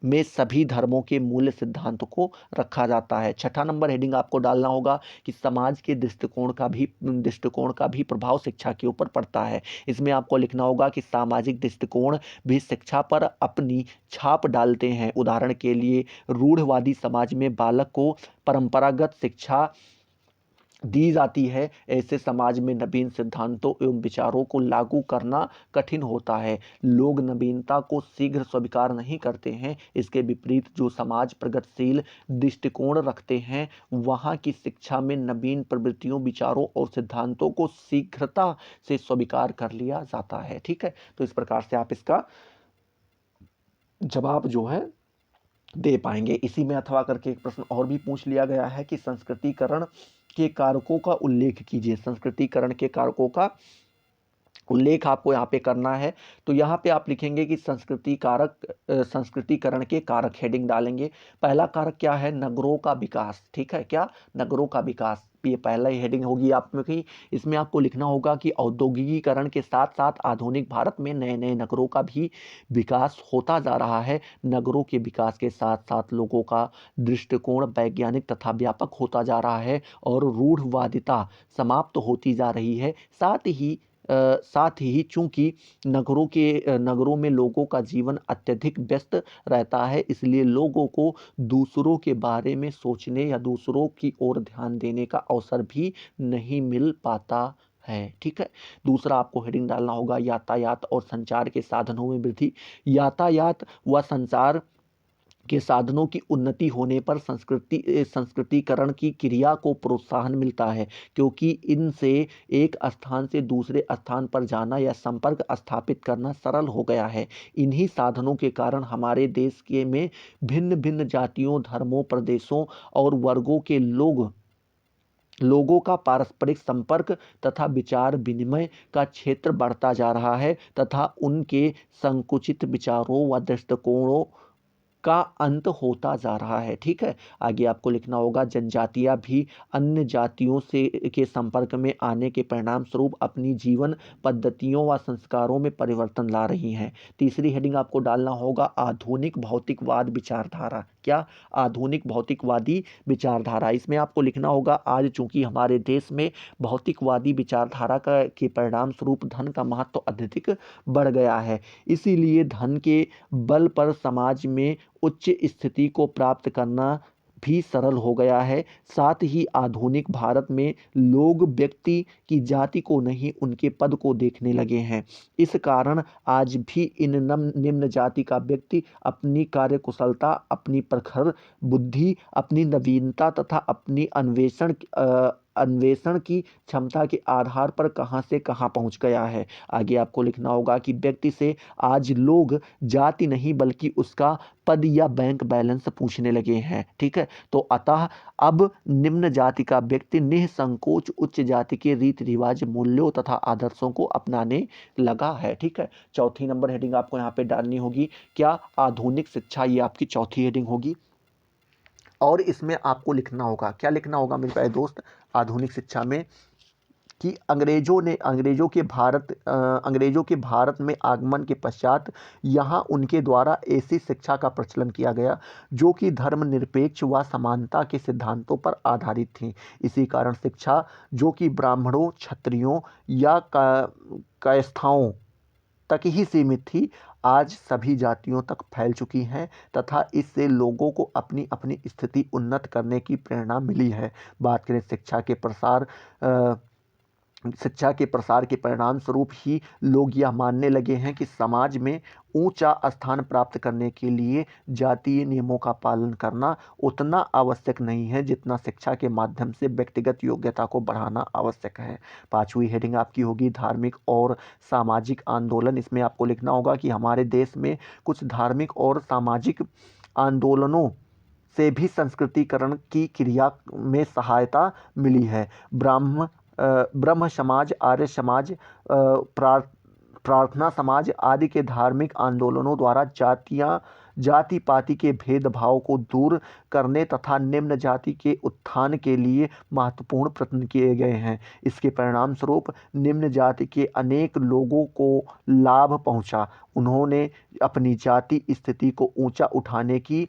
में सभी धर्मों के मूल्य सिद्धांत को रखा जाता है। छठा नंबर हेडिंग आपको डालना होगा कि समाज के दृष्टिकोण का भी प्रभाव शिक्षा के ऊपर पड़ता है। इसमें आपको लिखना होगा कि सामाजिक दृष्टिकोण भी शिक्षा पर अपनी छाप डालते हैं। उदाहरण के लिए रूढ़िवादी समाज में बालक को परंपरागत शिक्षा दी जाती है। ऐसे समाज में नवीन सिद्धांतों एवं विचारों को लागू करना कठिन होता है। लोग नवीनता को शीघ्र स्वीकार नहीं करते हैं। इसके विपरीत जो समाज प्रगतिशील दृष्टिकोण रखते हैं वहाँ की शिक्षा में नवीन प्रवृत्तियों, विचारों और सिद्धांतों को शीघ्रता से स्वीकार कर लिया जाता है। ठीक है, तो इस प्रकार से आप इसका जवाब जो है दे पाएंगे। इसी में अथवा करके एक प्रश्न और भी पूछ लिया गया है कि संस्कृतिकरण के कारकों का उल्लेख कीजिए। संस्कृतिकरण के कारकों का उल्लेख आपको यहाँ पे करना है। तो यहाँ पे आप लिखेंगे कि संस्कृतिकरण के कारक हेडिंग डालेंगे। पहला कारक क्या है? नगरों का विकास। ठीक है, क्या? नगरों का विकास, ये पहला ही हेडिंग होगी आप में की। इसमें आपको लिखना होगा कि औद्योगिकीकरण के साथ साथ आधुनिक भारत में नए नए नगरों का भी विकास होता जा रहा है। नगरों के विकास के साथ साथ लोगों का दृष्टिकोण वैज्ञानिक तथा व्यापक होता जा रहा है और रूढ़वादिता समाप्त होती जा रही है। साथ ही चूंकि नगरों में लोगों का जीवन अत्यधिक व्यस्त रहता है, इसलिए लोगों को दूसरों के बारे में सोचने या दूसरों की ओर ध्यान देने का अवसर भी नहीं मिल पाता है। ठीक है, दूसरा आपको हेडिंग डालना होगा यातायात और संचार के साधनों में वृद्धि। यातायात व संचार के साधनों की उन्नति होने पर संस्कृतिकरण की क्रिया को प्रोत्साहन मिलता है, क्योंकि इनसे एक स्थान से दूसरे स्थान पर जाना या संपर्क स्थापित करना सरल हो गया है। इन्हीं साधनों के कारण हमारे देश में भिन्न भिन्न जातियों, धर्मों, प्रदेशों और वर्गों के लोगों का पारस्परिक संपर्क तथा विचार विनिमय का क्षेत्र बढ़ता जा रहा है तथा उनके संकुचित विचारों व दृष्टिकोणों का अंत होता जा रहा है। ठीक है, आगे आपको लिखना होगा जनजातियां भी अन्य जातियों से के संपर्क में आने के परिणाम स्वरूप अपनी जीवन पद्धतियों व संस्कारों में परिवर्तन ला रही हैं। तीसरी हेडिंग आपको डालना होगा आधुनिक भौतिकवाद विचारधारा। क्या? आधुनिक भौतिकवादी विचारधारा। इसमें आपको लिखना होगा आज चूंकि हमारे देश में भौतिकवादी विचारधारा के परिणाम स्वरूप धन का महत्व अत्यधिक बढ़ गया है, इसीलिए धन के बल पर समाज में उच्च स्थिति को प्राप्त करना भी सरल हो गया है। साथ ही आधुनिक भारत में लोग व्यक्ति की जाति को नहीं उनके पद को देखने लगे हैं। इस कारण आज भी इन निम्न जाति का व्यक्ति अपनी कार्यकुशलता, अपनी प्रखर बुद्धि, अपनी नवीनता तथा अपनी अन्वेषण की क्षमता के आधार पर कहां से कहां पहुंच गया है। आगे आपको लिखना होगा कि व्यक्ति से आज लोग जाति नहीं बल्कि उसका पद या बैंक बैलेंस पूछने लगे हैं। ठीक है, तो अतः अब निम्न जाति का व्यक्ति निसंकोच उच्च जाति के रीति रिवाज, मूल्यों तथा आदर्शों को अपनाने लगा है। ठीक है, चौथी नंबर हेडिंग आपको यहाँ पे डालनी होगी। क्या? आधुनिक शिक्षा, ये आपकी चौथी हेडिंग होगी। और इसमें आपको लिखना होगा, क्या लिखना होगा मेरे प्यारे दोस्त, आधुनिक शिक्षा में कि अंग्रेजों के भारत में आगमन के पश्चात यहाँ उनके द्वारा ऐसी शिक्षा का प्रचलन किया गया जो कि धर्मनिरपेक्ष व समानता के सिद्धांतों पर आधारित थी। इसी कारण शिक्षा जो कि ब्राह्मणों, क्षत्रियों या कायस्थों तक ही सीमित थी, आज सभी जातियों तक फैल चुकी हैं तथा इससे लोगों को अपनी अपनी स्थिति उन्नत करने की प्रेरणा मिली है। बात करें शिक्षा के प्रसार शिक्षा के प्रसार के परिणाम स्वरूप ही लोग यह मानने लगे हैं कि समाज में ऊंचा स्थान प्राप्त करने के लिए जातीय नियमों का पालन करना उतना आवश्यक नहीं है जितना शिक्षा के माध्यम से व्यक्तिगत योग्यता को बढ़ाना आवश्यक है। पांचवी हेडिंग आपकी होगी धार्मिक और सामाजिक आंदोलन। इसमें आपको लिखना होगा कि हमारे देश में कुछ धार्मिक और सामाजिक आंदोलनों से भी संस्कृतिकरण की क्रिया में सहायता मिली है। ब्रह्म समाज, आर्य समाज, प्रार्थना समाज आदि के धार्मिक आंदोलनों द्वारा जाति पाति के भेदभाव को दूर करने तथा निम्न जाति के उत्थान के लिए महत्वपूर्ण प्रयत्न किए गए हैं। इसके परिणाम स्वरूप निम्न जाति के अनेक लोगों को लाभ पहुंचा। उन्होंने अपनी जाति स्थिति को ऊंचा उठाने की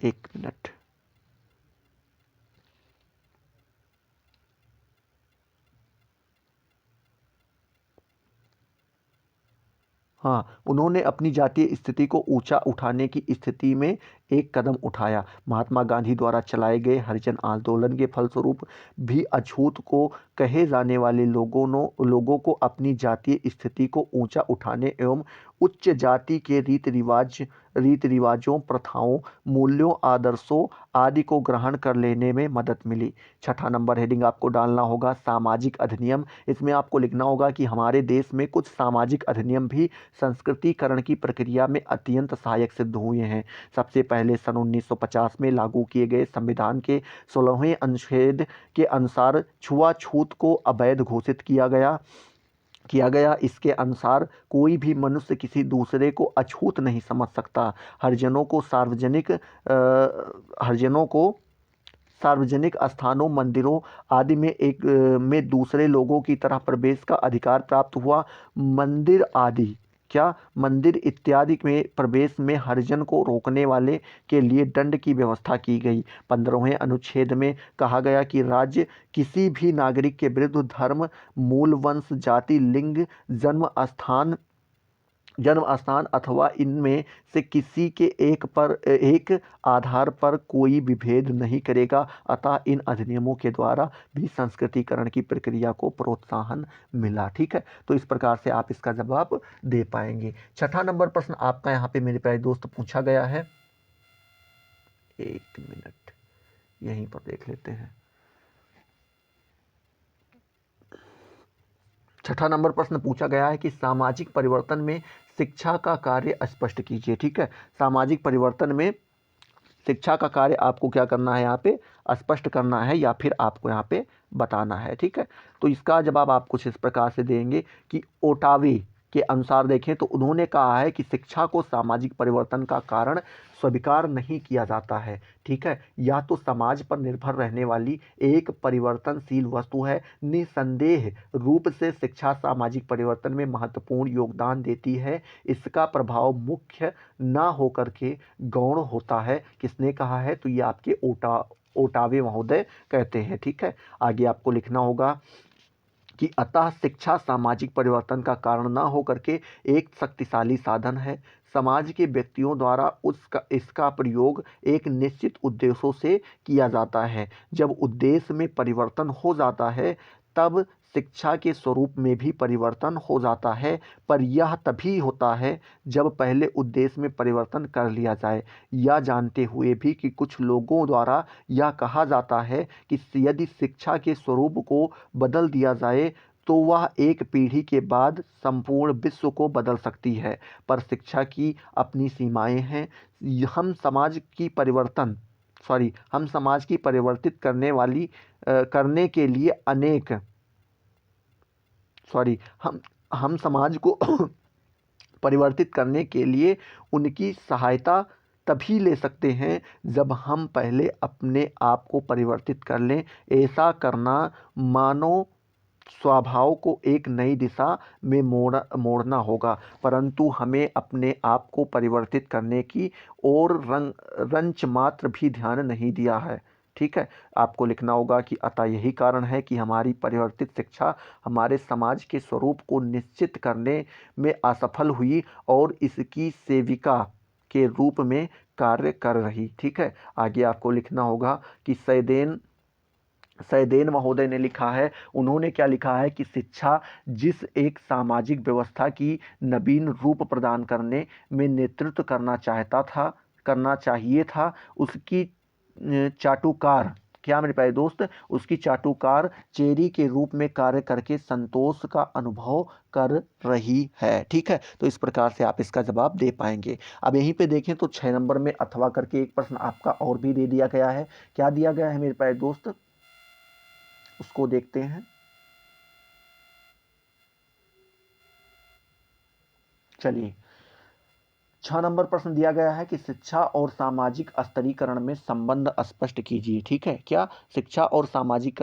एक मिनट हाँ, उन्होंने अपनी जातीय स्थिति को ऊंचा उठाने की स्थिति में एक कदम उठाया। महात्मा गांधी द्वारा चलाए गए हरिजन आंदोलन के फलस्वरूप भी अछूत को कहे जाने वाले लोगों को अपनी जातीय स्थिति को ऊंचा उठाने एवं उच्च जाति के रीति रिवाजों, प्रथाओं, मूल्यों, आदर्शों आदि को ग्रहण कर लेने में मदद मिली। छठा नंबर हेडिंग आपको डालना होगा सामाजिक अधिनियम। इसमें आपको लिखना होगा कि हमारे देश में कुछ सामाजिक अधिनियम भी संस्कृतिकरण की प्रक्रिया में अत्यंत सहायक सिद्ध हुए हैं। सबसे पहले सन 1950 में लागू किए गए संविधान के 16वें अनुच्छेद के अनुसार छुआछूत को अवैध घोषित किया गया। इसके अनुसार कोई भी मनुष्य किसी दूसरे को अछूत नहीं समझ सकता। हरिजनों को सार्वजनिक स्थानों, मंदिरों आदि में दूसरे लोगों की तरह प्रवेश का अधिकार प्राप्त हुआ। मंदिर इत्यादि में प्रवेश में हरिजन को रोकने वाले के लिए दंड की व्यवस्था की गई। 15वें अनुच्छेद में कहा गया कि राज्य किसी भी नागरिक के विरुद्ध धर्म, मूल, वंश, जाति, लिंग, जन्म स्थान अथवा इनमें से किसी के एक आधार पर कोई विभेद नहीं करेगा। अतः इन अधिनियमों के द्वारा भी संस्कृतिकरण की प्रक्रिया को प्रोत्साहन मिला। ठीक है, तो इस प्रकार से आप इसका जवाब दे पाएंगे। छठा नंबर प्रश्न आपका यहाँ पे मेरे प्यारे दोस्त पूछा गया है। एक मिनट यहीं पर देख लेते हैं। छठा नंबर प्रश्न पूछा गया है कि सामाजिक परिवर्तन में शिक्षा का कार्य स्पष्ट कीजिए। ठीक है, सामाजिक परिवर्तन में शिक्षा का कार्य आपको क्या करना है, यहाँ पे स्पष्ट करना है या फिर आपको यहाँ पे बताना है। ठीक है, तो इसका जवाब आप कुछ इस प्रकार से देंगे कि ओटावे के अनुसार देखें तो उन्होंने कहा है कि शिक्षा को सामाजिक परिवर्तन का कारण स्वीकार नहीं किया जाता है। ठीक है, यह तो समाज पर निर्भर रहने वाली एक परिवर्तनशील वस्तु है। निसंदेह रूप से शिक्षा सामाजिक परिवर्तन में महत्वपूर्ण योगदान देती है। इसका प्रभाव मुख्य न होकर के गौण होता है। किसने कहा है, तो ये आपके ओटावे महोदय कहते हैं। ठीक है, आगे आपको लिखना होगा कि अतः शिक्षा सामाजिक परिवर्तन का कारण न होकर के एक शक्तिशाली साधन है। समाज के व्यक्तियों द्वारा इसका प्रयोग एक निश्चित उद्देश्यों से किया जाता है। जब उद्देश्य में परिवर्तन हो जाता है तब शिक्षा के स्वरूप में भी परिवर्तन हो जाता है, पर यह तभी होता है जब पहले उद्देश्य में परिवर्तन कर लिया जाए। यह जानते हुए भी कि कुछ लोगों द्वारा यह कहा जाता है कि यदि शिक्षा के स्वरूप को बदल दिया जाए तो वह एक पीढ़ी के बाद संपूर्ण विश्व को बदल सकती है, पर शिक्षा की अपनी सीमाएं हैं। हम समाज की परिवर्तित करने के लिए हम समाज को परिवर्तित करने के लिए उनकी सहायता तभी ले सकते हैं जब हम पहले अपने आप को परिवर्तित कर लें। ऐसा करना मानव स्वभाव को एक नई दिशा में मोड़ना होगा, परंतु हमें अपने आप को परिवर्तित करने की ओर रंच मात्र भी ध्यान नहीं दिया है। ठीक है, आपको लिखना होगा कि अतः यही कारण है कि हमारी परिवर्तित शिक्षा हमारे समाज के स्वरूप को निश्चित करने में असफल हुई और इसकी सेविका के रूप में कार्य कर रही। ठीक है, आगे आपको लिखना होगा कि सदैन सैदेन महोदय ने लिखा है। उन्होंने क्या लिखा है कि शिक्षा जिस एक सामाजिक व्यवस्था की नवीन रूप प्रदान करने में नेतृत्व करना चाहिए था, उसकी चाटुकार, क्या मेरे प्यारे दोस्त, उसकी चाटुकार चेरी के रूप में कार्य करके संतोष का अनुभव कर रही है। ठीक है, तो इस प्रकार से आप इसका जवाब दे पाएंगे। अब यहीं पे देखें तो 6 नंबर में अथवा करके एक प्रश्न आपका और भी दे दिया गया है। क्या दिया गया है मेरे प्यारे दोस्त, उसको देखते हैं। चलिए, 6 नंबर प्रश्न दिया गया है कि शिक्षा और सामाजिक स्तरीकरण में संबंध स्पष्ट कीजिए। ठीक है, क्या शिक्षा और सामाजिक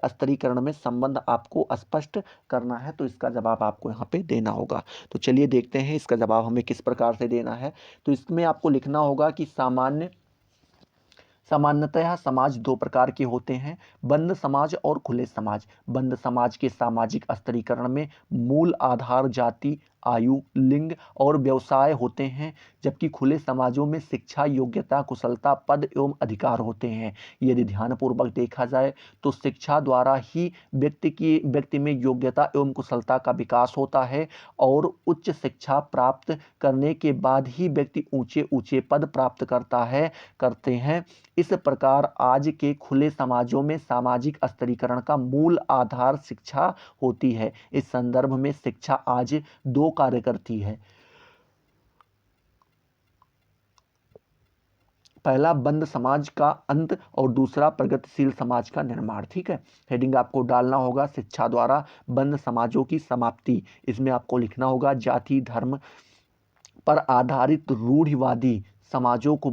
स्तरीकरण में संबंध आपको स्पष्ट करना है, तो इसका जवाब आपको यहाँ पे देना होगा। तो चलिए देखते हैं इसका जवाब हमें किस प्रकार से देना है। तो इसमें आपको लिखना होगा कि सामान्यतः समाज दो प्रकार के होते हैं, बंद समाज और खुले समाज। बंद समाज के सामाजिक स्तरीकरण में मूल आधार जाति, आयु, लिंग और व्यवसाय होते हैं, जबकि खुले समाजों में शिक्षा, योग्यता, कुशलता, पद एवं अधिकार होते हैं। यदि ध्यानपूर्वक देखा जाए तो शिक्षा द्वारा ही व्यक्ति में योग्यता एवं कुशलता का विकास होता है और उच्च शिक्षा प्राप्त करने के बाद ही व्यक्ति ऊंचे ऊंचे पद प्राप्त करते हैं। इस प्रकार आज के खुले समाजों में सामाजिक स्तरीकरण का मूल आधार शिक्षा होती है। इस संदर्भ में शिक्षा आज दो कार्य करती है। पहला बंद समाज का अंत और दूसरा प्रगतिशील समाज का निर्माण। ठीक है, हेडिंग आपको डालना होगा शिक्षा द्वारा बंद समाजों की समाप्ति। इसमें आपको लिखना होगा जाति धर्म पर आधारित रूढ़िवादी समाजों को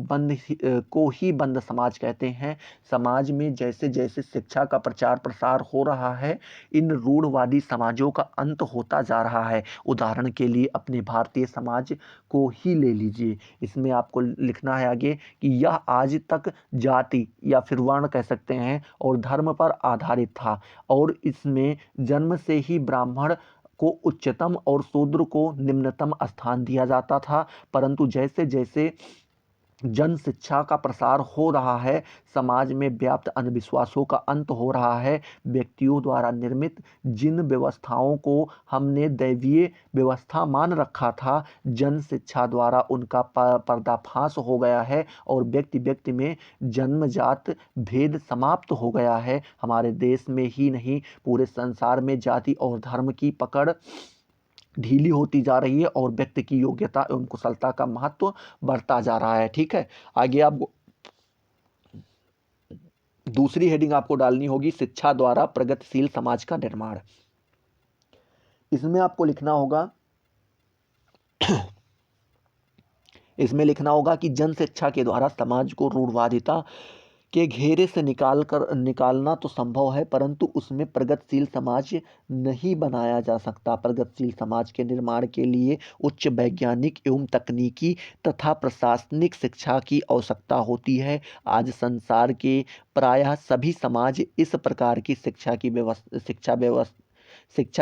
ही बंद समाज कहते हैं। समाज में जैसे जैसे शिक्षा का प्रचार प्रसार हो रहा है, इन रूढ़वादी समाजों का अंत होता जा रहा है। उदाहरण के लिए अपने भारतीय समाज को ही ले लीजिए। इसमें आपको लिखना है आगे कि यह आज तक जाति या फिर वर्ण कह सकते हैं और धर्म पर आधारित था और इसमें जन्म से ही ब्राह्मण को उच्चतम और शूद्र को निम्नतम स्थान दिया जाता था। परंतु जैसे जैसे जन शिक्षा का प्रसार हो रहा है, समाज में व्याप्त अंधविश्वासों का अंत हो रहा है। व्यक्तियों द्वारा निर्मित जिन व्यवस्थाओं को हमने दैवीय व्यवस्था मान रखा था, जन शिक्षा द्वारा उनका पर्दाफाश हो गया है और व्यक्ति व्यक्ति में जन्मजात भेद समाप्त हो गया है। हमारे देश में ही नहीं, पूरे संसार में जाति और धर्म की पकड़ ढीली होती जा रही है और व्यक्ति की योग्यता एवं कुशलता का महत्व बढ़ता जा रहा है। ठीक है, आगे आपको दूसरी हेडिंग आपको डालनी होगी शिक्षा द्वारा प्रगतिशील समाज का निर्माण। इसमें आपको लिखना होगा कि जन शिक्षा के द्वारा समाज को रूढ़वादिता के घेरे से निकालना तो संभव है, परंतु उसमें प्रगतिशील समाज नहीं बनाया जा सकता। प्रगतिशील समाज के निर्माण के लिए उच्च वैज्ञानिक एवं तकनीकी तथा प्रशासनिक शिक्षा की आवश्यकता होती है। आज संसार के प्रायः सभी समाज इस प्रकार की शिक्षा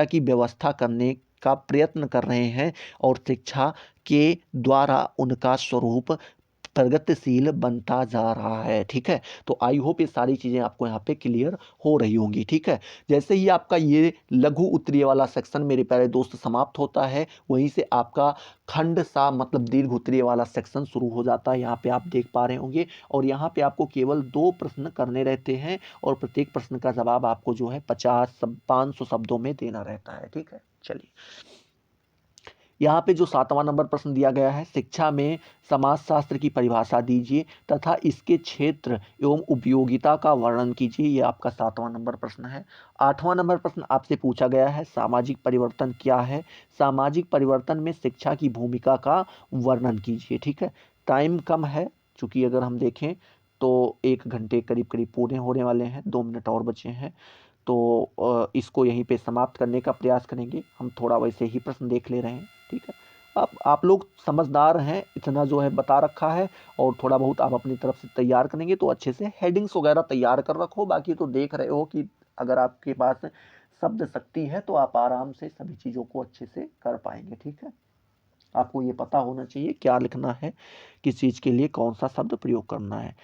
की व्यवस्था करने का प्रयत्न कर रहे हैं और शिक्षा के द्वारा उनका स्वरूप प्रगतिशील बनता जा रहा है। ठीक है, तो आई होप ये सारी चीजें आपको यहाँ पे क्लियर हो रही होंगी। ठीक है, जैसे ही आपका ये लघु उत्तरीय वाला सेक्शन मेरे प्यारे दोस्त समाप्त होता है, वहीं से आपका खंड सा मतलब दीर्घ उत्तरीय वाला सेक्शन शुरू हो जाता है। यहाँ पे आप देख पा रहे होंगे और यहाँ पे आपको केवल 2 प्रश्न करने रहते हैं और प्रत्येक प्रश्न का जवाब आपको जो है 500 शब्दों में देना रहता है। ठीक है, चलिए यहाँ पे जो 7वां नंबर प्रश्न दिया गया है, शिक्षा में समाजशास्त्र की परिभाषा दीजिए तथा इसके क्षेत्र एवं उपयोगिता का वर्णन कीजिए। यह आपका 7वां नंबर प्रश्न है। 8वां नंबर प्रश्न आपसे पूछा गया है सामाजिक परिवर्तन क्या है। सामाजिक परिवर्तन में शिक्षा की भूमिका का वर्णन कीजिए। ठीक है, टाइम कम है, चूंकि अगर हम देखें तो 1 घंटे करीब करीब पूरे होने वाले हैं, 2 मिनट और बचे हैं, तो इसको यहीं पे समाप्त करने का प्रयास करेंगे। हम थोड़ा वैसे ही प्रश्न देख ले रहे हैं। ठीक है, अब आप लोग समझदार हैं, इतना जो है बता रखा है और थोड़ा बहुत आप अपनी तरफ से तैयार करेंगे तो अच्छे से हेडिंग्स वगैरह तैयार कर रखो। बाकी तो देख रहे हो कि अगर आपके पास शब्द शक्ति है तो आप आराम से सभी चीज़ों को अच्छे से कर पाएंगे। ठीक है, आपको ये पता होना चाहिए क्या लिखना है, किस चीज़ के लिए कौन सा शब्द प्रयोग करना है।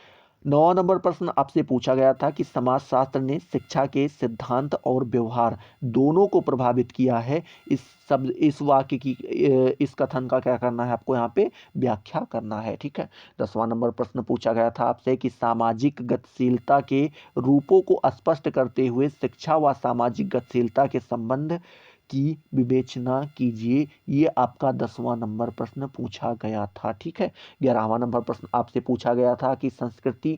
9वां नंबर प्रश्न आपसे पूछा गया था कि समाजशास्त्र ने शिक्षा के सिद्धांत और व्यवहार दोनों को प्रभावित किया है। इस वाक्य की इस कथन का क्या करना है, आपको यहाँ पे व्याख्या करना है। ठीक है। 10वां नंबर प्रश्न पूछा गया था आपसे कि सामाजिक गतिशीलता के रूपों को स्पष्ट करते हुए शिक्षा व सामाजिक गतिशीलता के संबंध की विवेचना कीजिए। ये आपका 10वां नंबर प्रश्न पूछा गया था। ठीक है। 11वां नंबर प्रश्न आपसे पूछा गया था कि संस्कृति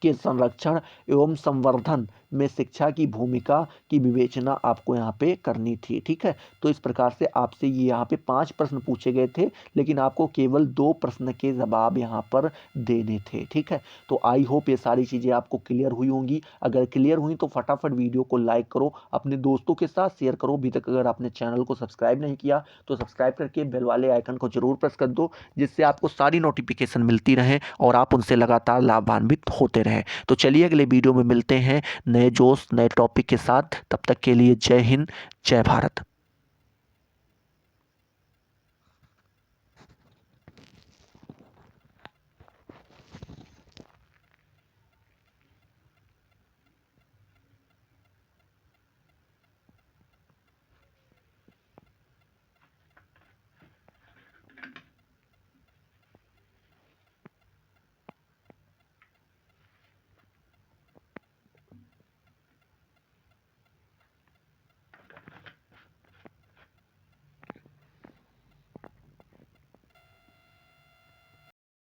के संरक्षण एवं संवर्धन में शिक्षा की भूमिका की विवेचना आपको यहाँ पे करनी थी। ठीक है। तो इस प्रकार से आपसे ये यहाँ पे 5 प्रश्न पूछे गए थे, लेकिन आपको केवल 2 प्रश्न के जवाब यहाँ पर देने थे। ठीक है। तो आई होप ये सारी चीज़ें आपको क्लियर हुई होंगी। अगर क्लियर हुई तो फटाफट वीडियो को लाइक करो, अपने दोस्तों के साथ शेयर करो। अभी तक अगर आपने चैनल को सब्सक्राइब नहीं किया तो सब्सक्राइब करके बेल वाले आइकन को जरूर प्रेस कर दो, जिससे आपको सारी नोटिफिकेशन मिलती रहे और आप उनसे लगातार लाभान्वित होते रहें। तो चलिए अगले वीडियो में मिलते हैं नए जोश नए टॉपिक के साथ। तब तक के लिए जय हिंद, जय भारत।